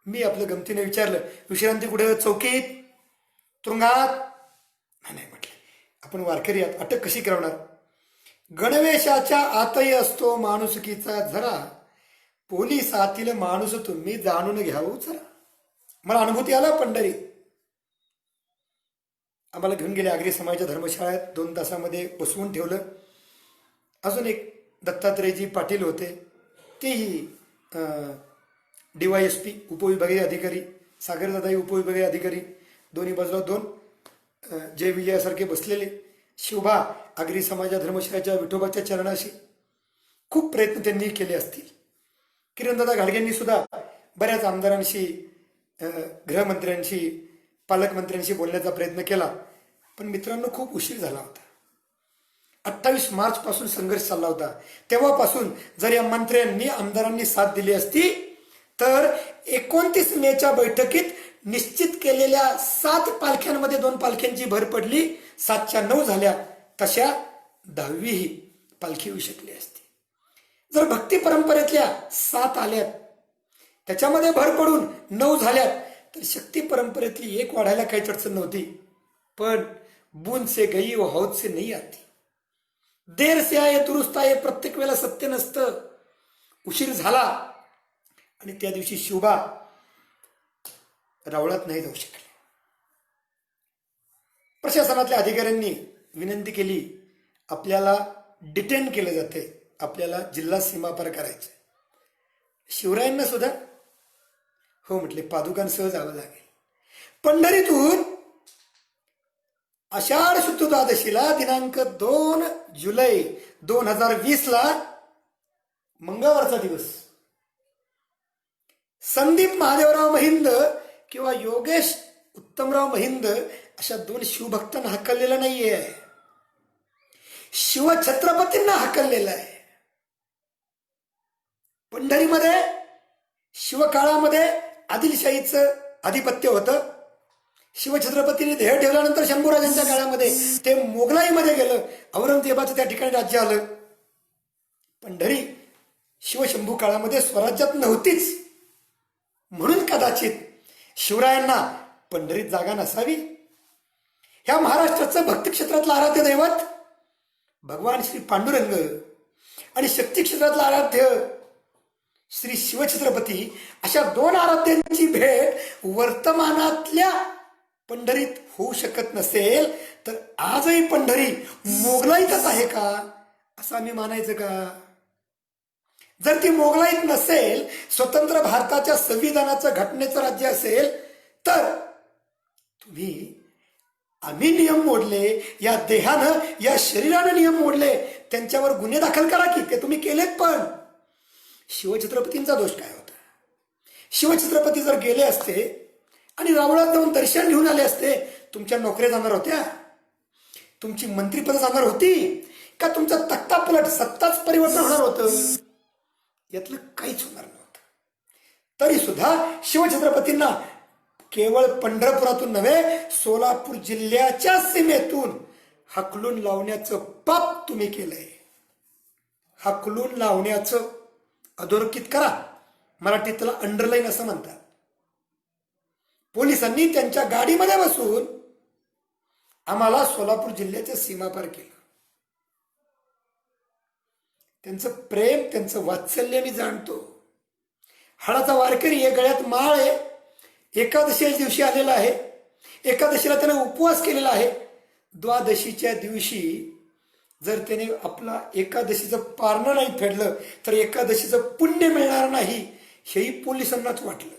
मी आपलं गमतीने विचारलं, विश्रांती कुठे? चौकीत? तुरुंगात? नाही म्हटलं, आपण वारकरी आहात, अटक कशी करवणार? गणवेशाच्या आतही असतो माणुसकीचा झरा, पोलिसातील माणूस तुम्ही जाणून घ्यावं जरा. मला अनुभूती आला पंढरी. आम्हाला घेऊन गेले आगरी समाजाच्या धर्मशाळेत. 2 तासामध्ये बसवून ठेवलं. अजून एक दत्तात्रयजी पाटील होते, तेही DYSP उपविभागीय अधिकारी, सागरदादाही उपविभागीय अधिकारी, दोन्ही बाजूला 2 जय विजयासारखे बसलेले. शिवबा आगरी समाजा धर्मशाळेच्या विठोबाच्या चरणाशी खूप प्रयत्न त्यांनी केले असतील. किरणदादा घाडगेंनी सुद्धा बऱ्याच आमदारांशी, गृहमंत्र्यांशी, पालकमंत्र्यांशी बोलण्याचा प्रयत्न केला. पण मित्रांनो, खूप उशीर झाला होता. 28 मार्च पासून संघर्ष चालला होता. तेव्हापासून जर या मंत्र्यांनी, आमदारांनी साथ दिली असती तर 29 मेच्या बैठकीत निश्चित केलेल्या 7 पालख्यांमध्ये 2 पालख्यांची भर पडली. 7च्या 9 झाल्या, तशा 10वीही पालखी येऊ शकली असती. जर भक्ती परंपरेतल्या 7 आल्यात, त्याच्यामध्ये भर पडून 9 झाल्यात, तर शक्ती परंपरेतली 1 वाढायला काहीच अडचण नव्हती. पण बूंद से गई वो हौद से नहीं आती. देर से आये दुरुस्त आये, प्रत्येक वेळेला सत्य नसतं. उशीर झाला आणि त्या दिवशी शिवबा रावळात नाही जाऊ शकले. प्रशासनातल्या अधिकाऱ्यांनी विनंती केली, आपल्याला डिटेन केलं जाते, आपल्याला जिल्हा सीमापार करायचं. शिवरायांना सुद्धा हो म्हटले, पादुकांसह जावं लागेल. पंढरीतून आषाढ शुद्ध द्वादशीला दिनांक 2 जुलै 2020 मंगळवारचा दिवस, संदीप महादेवराव महिंद किंवा योगेश उत्तमराव महिंद अशा 2 शिवभक्तांना हाकललेला नाहीये, शिवछत्रपतींना हाकललेला आहे. पंढरीमध्ये शिवकाळामध्ये आदिलशाहीचं आधिपत्य होतं. शिवछत्रपतींनी ध्येय ठेवल्यानंतर शंभूराजांच्या काळामध्ये ते मोगलाईमध्ये गेलं. औरंगजेबाचं त्या ठिकाणी राज्य आलं. पंढरी शिवशंभू काळामध्ये स्वराज्यात नव्हतीच. म्हणून कदाचित शिवरायांना पंढरीत जागा नसावी. ह्या महाराष्ट्राचं भक्ती क्षेत्रातलं आराध्य दैवत भगवान श्री पांडुरंग आणि शक्ती क्षेत्रातलं आराध्य श्री शिवछत्रपती अशा दोन आराध्यांची भेट वर्तमानातल्या पंढरीत होऊ शकत नसेल तर आजही पंढरी मोगलाईतच आहे का असं आम्ही मानायचं का? जर ती मोगलाईत नसेल, स्वतंत्र भारताच्या संविधानाचं घटनेचं राज्य असेल तर आम्ही नियम मोडले, या देहानं या शरीरानं नियम मोडले, त्यांच्यावर गुन्हे दाखल करा की. ते तुम्ही केलेत. पण शिवछत्रपतींचा दोष काय होता? शिवछत्रपती जर गेले असते आणि रावळात जाऊन दर्शन घेऊन आले असते, तुमच्या नोकऱ्या जाणार होत्या? तुमची मंत्रीपद जाणार होती का? तुमचा तख्ता पलट सत्ताच परिवर्तन होणार होतं? यातलं काहीच होणार नव्हतं. तरी सुद्धा शिवछत्रपतींना केवळ पंढरपुरातून नव्हे, सोलापूर जिल्ह्याच्या सीमेतून हाकलून लावण्याचं पाप तुम्ही केलंय. हाकलून लावण्याचं अधोरेखित करा. मराठीत त्याला अंडरलाईन असं म्हणतात. पोलिसांनी त्यांच्या गाडीमध्ये बसून आम्हाला सोलापूर जिल्ह्याच्या सीमा पार केलं. त्यांचं प्रेम, त्यांचं वात्सल्य मी जाणतो. हाडाचा वारकरी आहे, गळ्यात माळ आहे, एकादशीच्या दिवशी आलेला आहे. एकादशीला त्याने उपवास केलेला आहे. द्वादशीच्या दिवशी जर त्याने आपला एकादशीचं पारणं नाही फेडलं तर एकादशीचं पुण्य मिळणार नाही, हेही पोलिसांनाच वाटलं.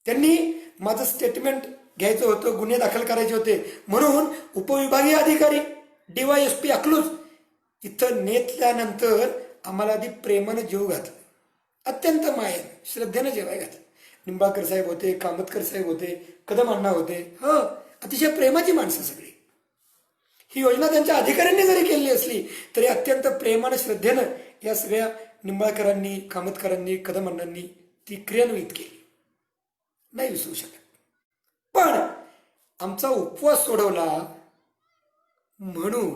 त्यांनी माझं स्टेटमेंट घ्यायचं होतं, गुन्हे दाखल करायचे होते, म्हणून उपविभागीय अधिकारी DYSP अकलूज इथं नेतल्यानंतर आम्हाला आधी प्रेमानं जीव घातलं. अत्यंत मायेनं, श्रद्धेनं जेवाय घातलं. निंबाळकर साहेब होते, कामतकर साहेब होते, कदम अण्णा होते. अतिशय प्रेमाची माणसं सगळी. ही योजना त्यांच्या अधिकाऱ्यांनी जरी केली असली तरी अत्यंत प्रेमानं, श्रद्धेनं या सगळ्या निंबाळकरांनी, कामतकरांनी, कदम अण्णांनी ती क्रियान्वित केली. नाही विसरू शकत. पण आमचा उपवास सोडवला म्हणून,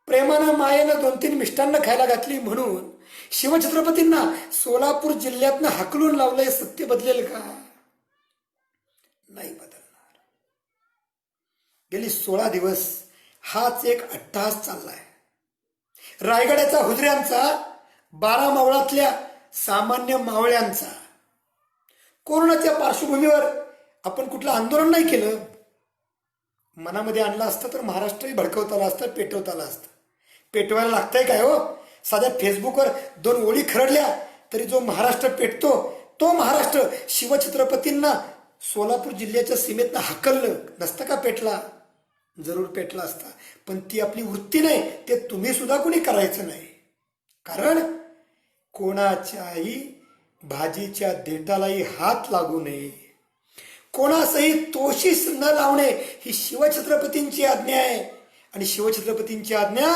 प्रेमानं मायेनं 2-3 मिष्टान्न खायला घातली म्हणून शिवछत्रपतींना सोलापूर जिल्ह्यातनं हाकलून लावलंय. सत्य बदलेल का? नाही बदलणार. गेली 16 दिवस हाच एक अट्टहास चाललाय. रायगडाच्या हुजऱ्यांचा, 12 मावळातल्या सामान्य मावळ्यांचा. कोरोनाच्या पार्श्वभूमीवर आपण कुठलं आंदोलन नाही केलं. मनामध्ये आणलं असतं तर महाराष्ट्रही भडकवता आला असतं, पेटवता आला असतं. पेटवायला लागतंय काय हो? साध्या फेसबुकवर 2 ओळी खरडल्या तरी जो महाराष्ट्र पेटतो, तो महाराष्ट्र शिवछत्रपतींना सोलापूर जिल्ह्याच्या सीमेतनं हाकललं नसतं का पेटला? जरूर पेटला असता. पण ती आपली वृत्ती नाही, ते तुम्ही सुद्धा कोणी करायचं नाही. कारण कोणाच्याही भाजीच्या देठालाही हात लागू नये, कोणासही तोशीस न लावणे ही शिवछत्रपतींची आज्ञा आहे. आणि शिवछत्रपतींची आज्ञा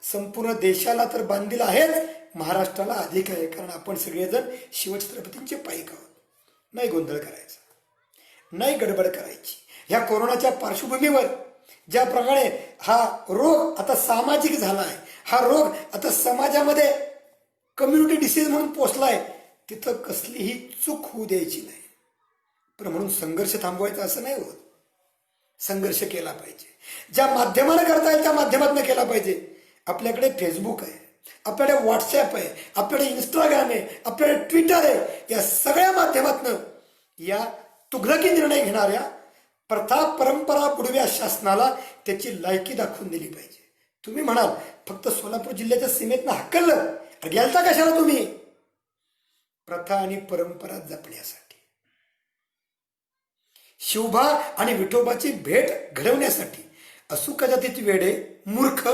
संपूर्ण देशाला तर बांधील आहेच, महाराष्ट्राला अधिक आहे. कारण आपण सगळेजण शिवछत्रपतींचे पाईक आहोत. नाही गोंधळ करायचा, नाही गडबड करायची. ह्या कोरोनाच्या पार्श्वभूमीवर ज्याप्रमाणे हा रोग आता सामाजिक झालाय, हा रोग आता समाजामध्ये कम्युनिटी डिसीज म्हणून पोचलाय, तिथं कसलीही चूक होऊ द्यायची नाही. पण म्हणून संघर्ष थांबवायचा असं नाही होत. संघर्ष केला पाहिजे. ज्या माध्यमानं करता येईल त्या माध्यमातून केला पाहिजे. आपल्याकडे फेसबुक आहे, आपल्याकडे व्हॉट्सॲप आहे, आपल्याकडे इंस्टाग्राम आहे, आपल्याकडे ट्विटर आहे. या सगळ्या माध्यमातून या तुघलकी निर्णय घेणाऱ्या प्रथा परंपरा बुडव्या शासनाला त्याची लायकी दाखवून दिली पाहिजे. तुम्ही म्हणाल फक्त सोलापूर जिल्ह्याच्या सीमेतनं हक्कलं, गेलता कशाला तुम्ही? प्रथा आणि परंपरा जपण्यासाठी, शिवबा आणि विठोबाची भेट घडवण्यासाठी. असू कदाचित वेडे, मूर्ख,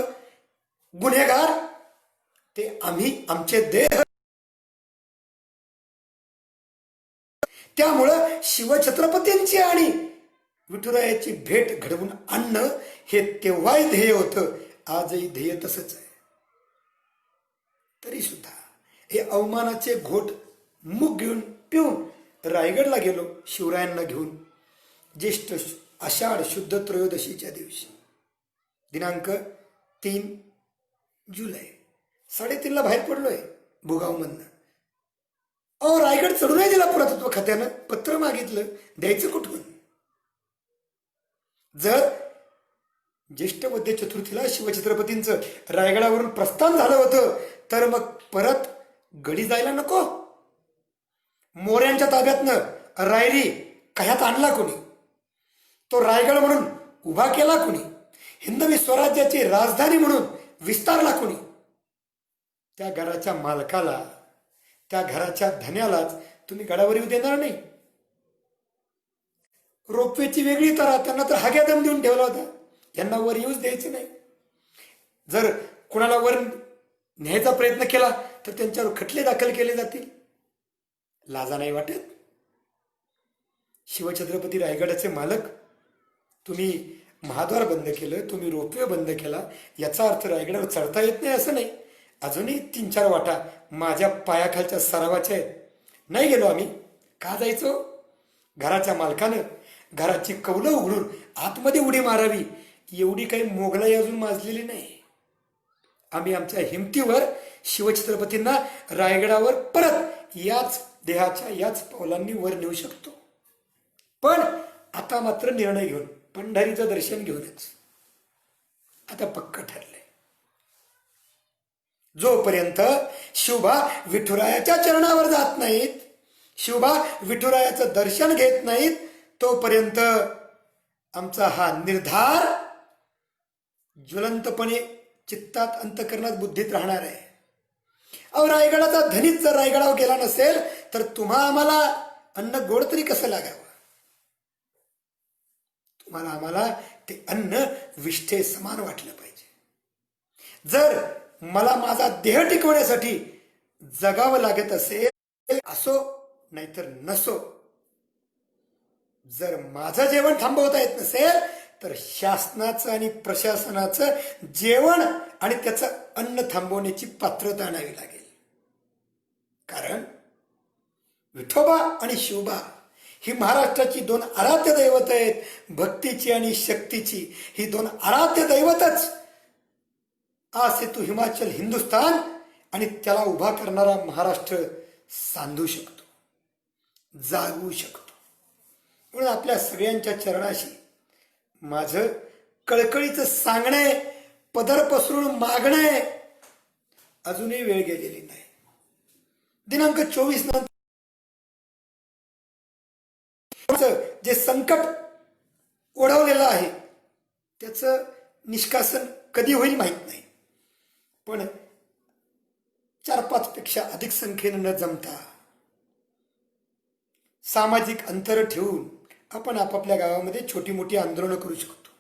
गुन्हेगार ते आम्ही, आमचे देह. त्यामुळं शिवछत्रपतींची आणि विठुरायाची भेट घडवून आणणं हे तेव्हाही ध्येय होतं, आजही ध्येय तसंच आहे. तरी सुद्धा हे अवमानाचे घोट मुग घेऊन पिऊन रायगडला गेलो शिवरायांना घेऊन. ज्येष्ठ आषाढ शुद्ध त्रयोदशीच्या दिवशी दिनांक 3 जुलै 3:30ला बाहेर पडलोय भुगावमधनं. अहो, रायगड चढू नाही दिला पुरातत्व खात्यानं. पत्र मागितलं, द्यायचं कुठून? जर ज्येष्ठ वद्य चतुर्थीला शिवछत्रपतींचं रायगडावरून प्रस्थान झालं होतं तर मग परत गडी जायला नको? मोऱ्यांच्या ताब्यातनं रायरी कह्यात आणला कोणी? तो रायगड म्हणून उभा केला कोणी? हिंदवी स्वराज्याची राजधानी म्हणून विस्तारला कोणी? त्या घराच्या मालकाला, त्या घराच्या धन्यालाच तुम्ही गडावर येऊ देणार नाही. रोपवेची वेगळी तरा, त्यांना तर हाग्या दम देऊन ठेवला होता. यांना वर येऊच द्यायचं नाही. जर कुणाला वर न्यायचा प्रयत्न केला तर त्यांच्यावर खटले दाखल केले जातील. लाजा नाही वाटत? शिवछत्रपती रायगडाचे मालक, तुम्ही महाद्वार बंद केलं, तुम्ही रोपवे बंद केला, याचा अर्थ रायगडावर चढता येत नाही असं नाही. अजूनही 3-4 वाटा माझ्या पायाखालच्या सरावाच्या आहेत. नाही गेलो आम्ही. का जायचो? घराच्या मालकानं घराची कौलं उघडून आतमध्ये उडी मारावी एवढी काही मोगलाई अजून माजलेली नाही. आम्ही आमच्या हिमतीवर शिवछत्रपतींना रायगडावर परत याच देहाच्या याच पावलांनी वर नेऊ शकतो. पण आता मात्र निर्णय घेऊन पंढरीचं दर्शन घेऊनच आता पक्क ठरलंय. जोपर्यंत शिवबा विठुरायाच्या चरणावर जात नाहीत, शिवबा विठुरायाचं दर्शन घेत नाहीत, तोपर्यंत आमचा हा निर्धार ज्वलंतपणे चित्तात अंतकरणात बुद्धीत राहणार आहे. अहो, रायगडाचा धनीच जर रायगडावर गेला नसेल तर तुम्हा आम्हाला अन्न गोड तरी कसं लागावं? तुम्हाला आम्हाला ते अन्न विष्ठे समान वाटलं पाहिजे. जर मला माझा देह टिकवण्यासाठी जगावं लागत असेल, असो नाहीतर नसो, जर माझं जेवण थांबवता येत नसेल तर शासनाचं आणि प्रशासनाचं जेवण आणि त्याचं अन्न थांबवण्याची पात्रता आणावी लागेल. कारण विठोबा आणि शिवबा ही महाराष्ट्राची 2 आराध्य दैवत आहेत. भक्तीची आणि शक्तीची ही 2 आराध्य दैवतच आज सेतू हिमाचल हिंदुस्थान आणि त्याला उभा करणारा महाराष्ट्र सांधू शकतो, जागवू शकतो. म्हणून आपल्या सगळ्यांच्या चरणाशी माझं कळकळीचं सांगणे, पदर पसरून मागणे, अजूनही वेळ गेलेली नाही. दिनांक 24 नंतर जे संकट ओढवलेलं आहे त्याचं निष्कासन कधी होईल माहित नाही. पण 4-5 पेक्षा अधिक संख्येनं न जमता सामाजिक अंतर ठेवून आपण आपापल्या गावामध्ये छोटी मोठी आंदोलनं करू शकतो.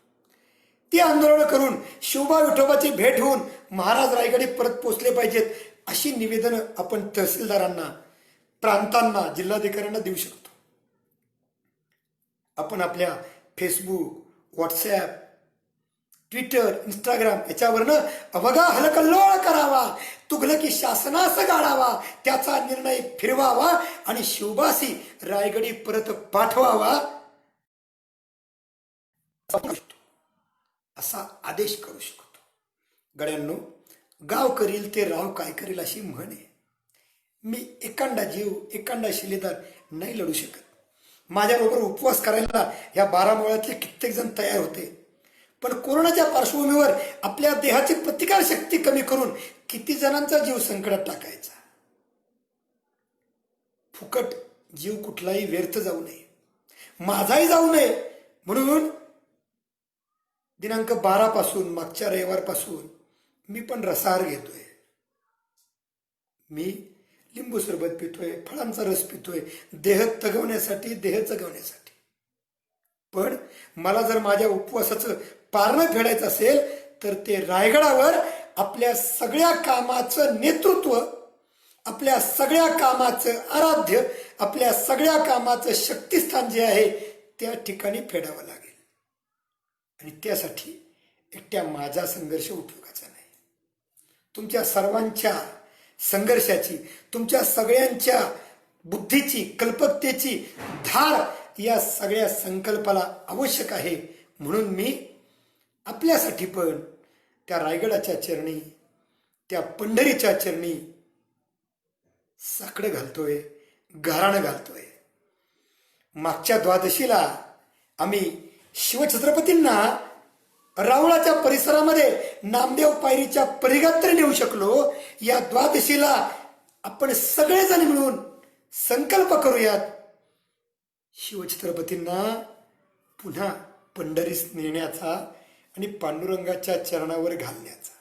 ती आंदोलनं करून शिवबा विठोबाची भेट होऊन महाराज रायगडी परत पोचले पाहिजेत अशी निवेदनं आपण तहसीलदारांना, प्रांतांना, जिल्हाधिकाऱ्यांना देऊ शकतो. आपण आपल्या फेसबुक, व्हॉट्सॲप, ट्विटर, इंस्टाग्राम याच्यावरनं अवघा हलकल्लोळ करावा, तुघलकी शासनास गाडावा, त्याचा निर्णय फिरवावा आणि शिवबासी रायगडी परत पाठवावा असा आदेश करू शकतो. गड्यांनो, गाव करील ते राव काय करील अशी म्हण आहे. मी एकांडा जीव, एकांडा शिलेदार नाही लढू शकत. माझ्याबरोबर उपवास करायला या 12 मुळातले कित्येक जण तयार होते. पण कोरोनाच्या पार्श्वभूमीवर आपल्या देहाची प्रतिकार शक्ती कमी करून किती जणांचा जीव संकटात टाकायचा? फुकट जीव कुठलाही व्यर्थ जाऊ नये, माझाही जाऊ नये. म्हणून दिनांक 12 पासून, मागच्या रविवारपासून मी पण रसाहार घेतोय. मी लिंबू सरबत पितोय, फळांचा रस पितोय, देह तगवण्यासाठी, देह जगवण्यासाठी. पण मला जर माझ्या उपवासाचं पारणं फेडायचं असेल तर ते रायगडावर आपल्या सगळ्या कामाचं नेतृत्व, आपल्या सगळ्या कामाचं आराध्य, आपल्या सगळ्या कामाचं शक्तिस्थान जे आहे त्या ठिकाणी फेडावं लागेल. आणि त्यासाठी एकट्या माझा संघर्ष उपयोगाचा नाही. तुमच्या सर्वांच्या संघर्षाची, तुमच्या सगळ्यांच्या बुद्धीची, कल्पकतेची धार या सगळ्या संकल्पाला आवश्यक आहे. म्हणून मी आपल्यासाठी पण त्या रायगडाच्या चरणी, त्या पंढरीच्या चरणी साकडं घालतोय, घराणं घालतोय. मागच्या द्वादशीला आम्ही शिवछत्रपतींना रावळाच्या परिसरामध्ये नामदेव पायरीच्या परिघात तरी नेऊ शकलो. या द्वादशीला आपण सगळेजण मिळून संकल्प करूयात, शिवछत्रपतींना पुन्हा पंढरीस नेण्याचा आणि पांडुरंगाच्या चरणावर घालण्याचा.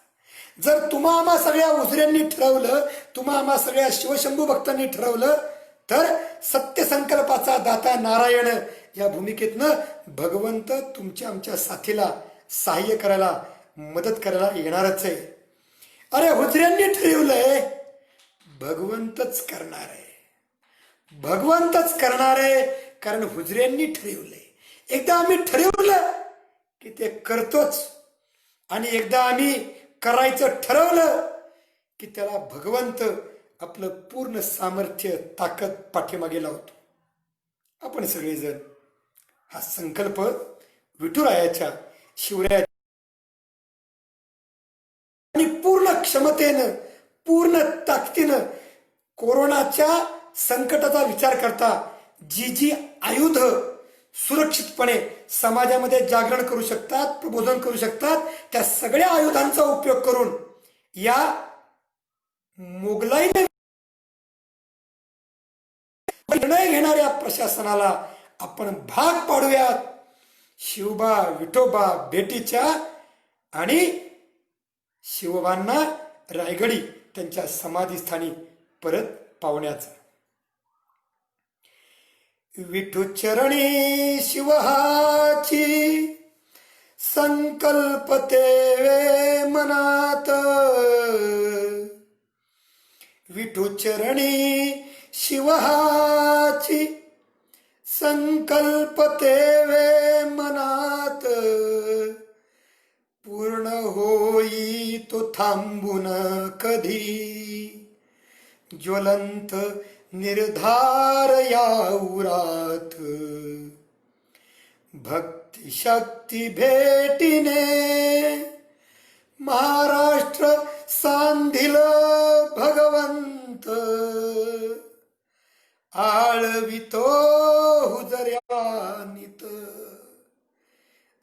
जर तुम्हा आम्हा सगळ्या उजऱ्यांनी ठरवलं, तुम्हा आम्हा सगळ्या शिवशंभू भक्तांनी ठरवलं, तर सत्य संकल्पाचा दाता नारायण या भूमिकेतनं भगवंत तुमच्या आमच्या साथीला सहाय्य करायला, मदत करायला येणारच आहे. अरे हुजऱ्यांनी ठरवलंय, भगवंतच करणार आहे, भगवंतच करणार आहे. कारण हुजऱ्यांनी ठरवलंय. एकदा आम्ही ठरवलं की ते करतोच, आणि एकदा आम्ही करायचं ठरवलं की त्याला भगवंत आपलं पूर्ण सामर्थ्य, ताकद पाठीमागे लावतो. आपण सगळेजण हा संकल्प विठुरायाच्या, शिवरायाच्या आणि पूर्ण क्षमतेनं, पूर्ण ताकदीनं कोरोनाच्या संकटाचा विचार करता जी जी आयुध सुरक्षितपणे समाजामध्ये जागरण करू शकतात, प्रबोधन करू शकतात, त्या सगळ्या आयुधांचा उपयोग करून या मोगलाईने निर्णय घेणाऱ्या प्रशासनाला आपण भाग पाडूयात. शिवबा विठोबा भेटीच्या आणि शिवबांना रायगडी त्यांच्या समाधीस्थानी परत पावण्याचा. विठुचरणी शिवहाची संकल्प तेवे मनात, विठुचरणी शिवहाची संकल्प तेवे मनात, पूर्ण होई तो थांबून कधी, ज्वलंत निर्धार या उरात, भक्ती शक्ती भेटीने महाराष्ट्र सांधिल भगवंत, आळवितो हुजऱ्यानित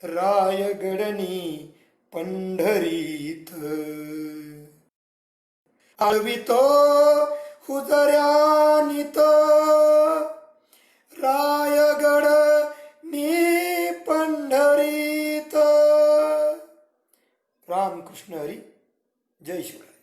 रायगडनी पंढरीत, आळवितो हुजऱ्यानित रायगड नी पंढरीत. रामकृष्ण हरी. जय शिवराय.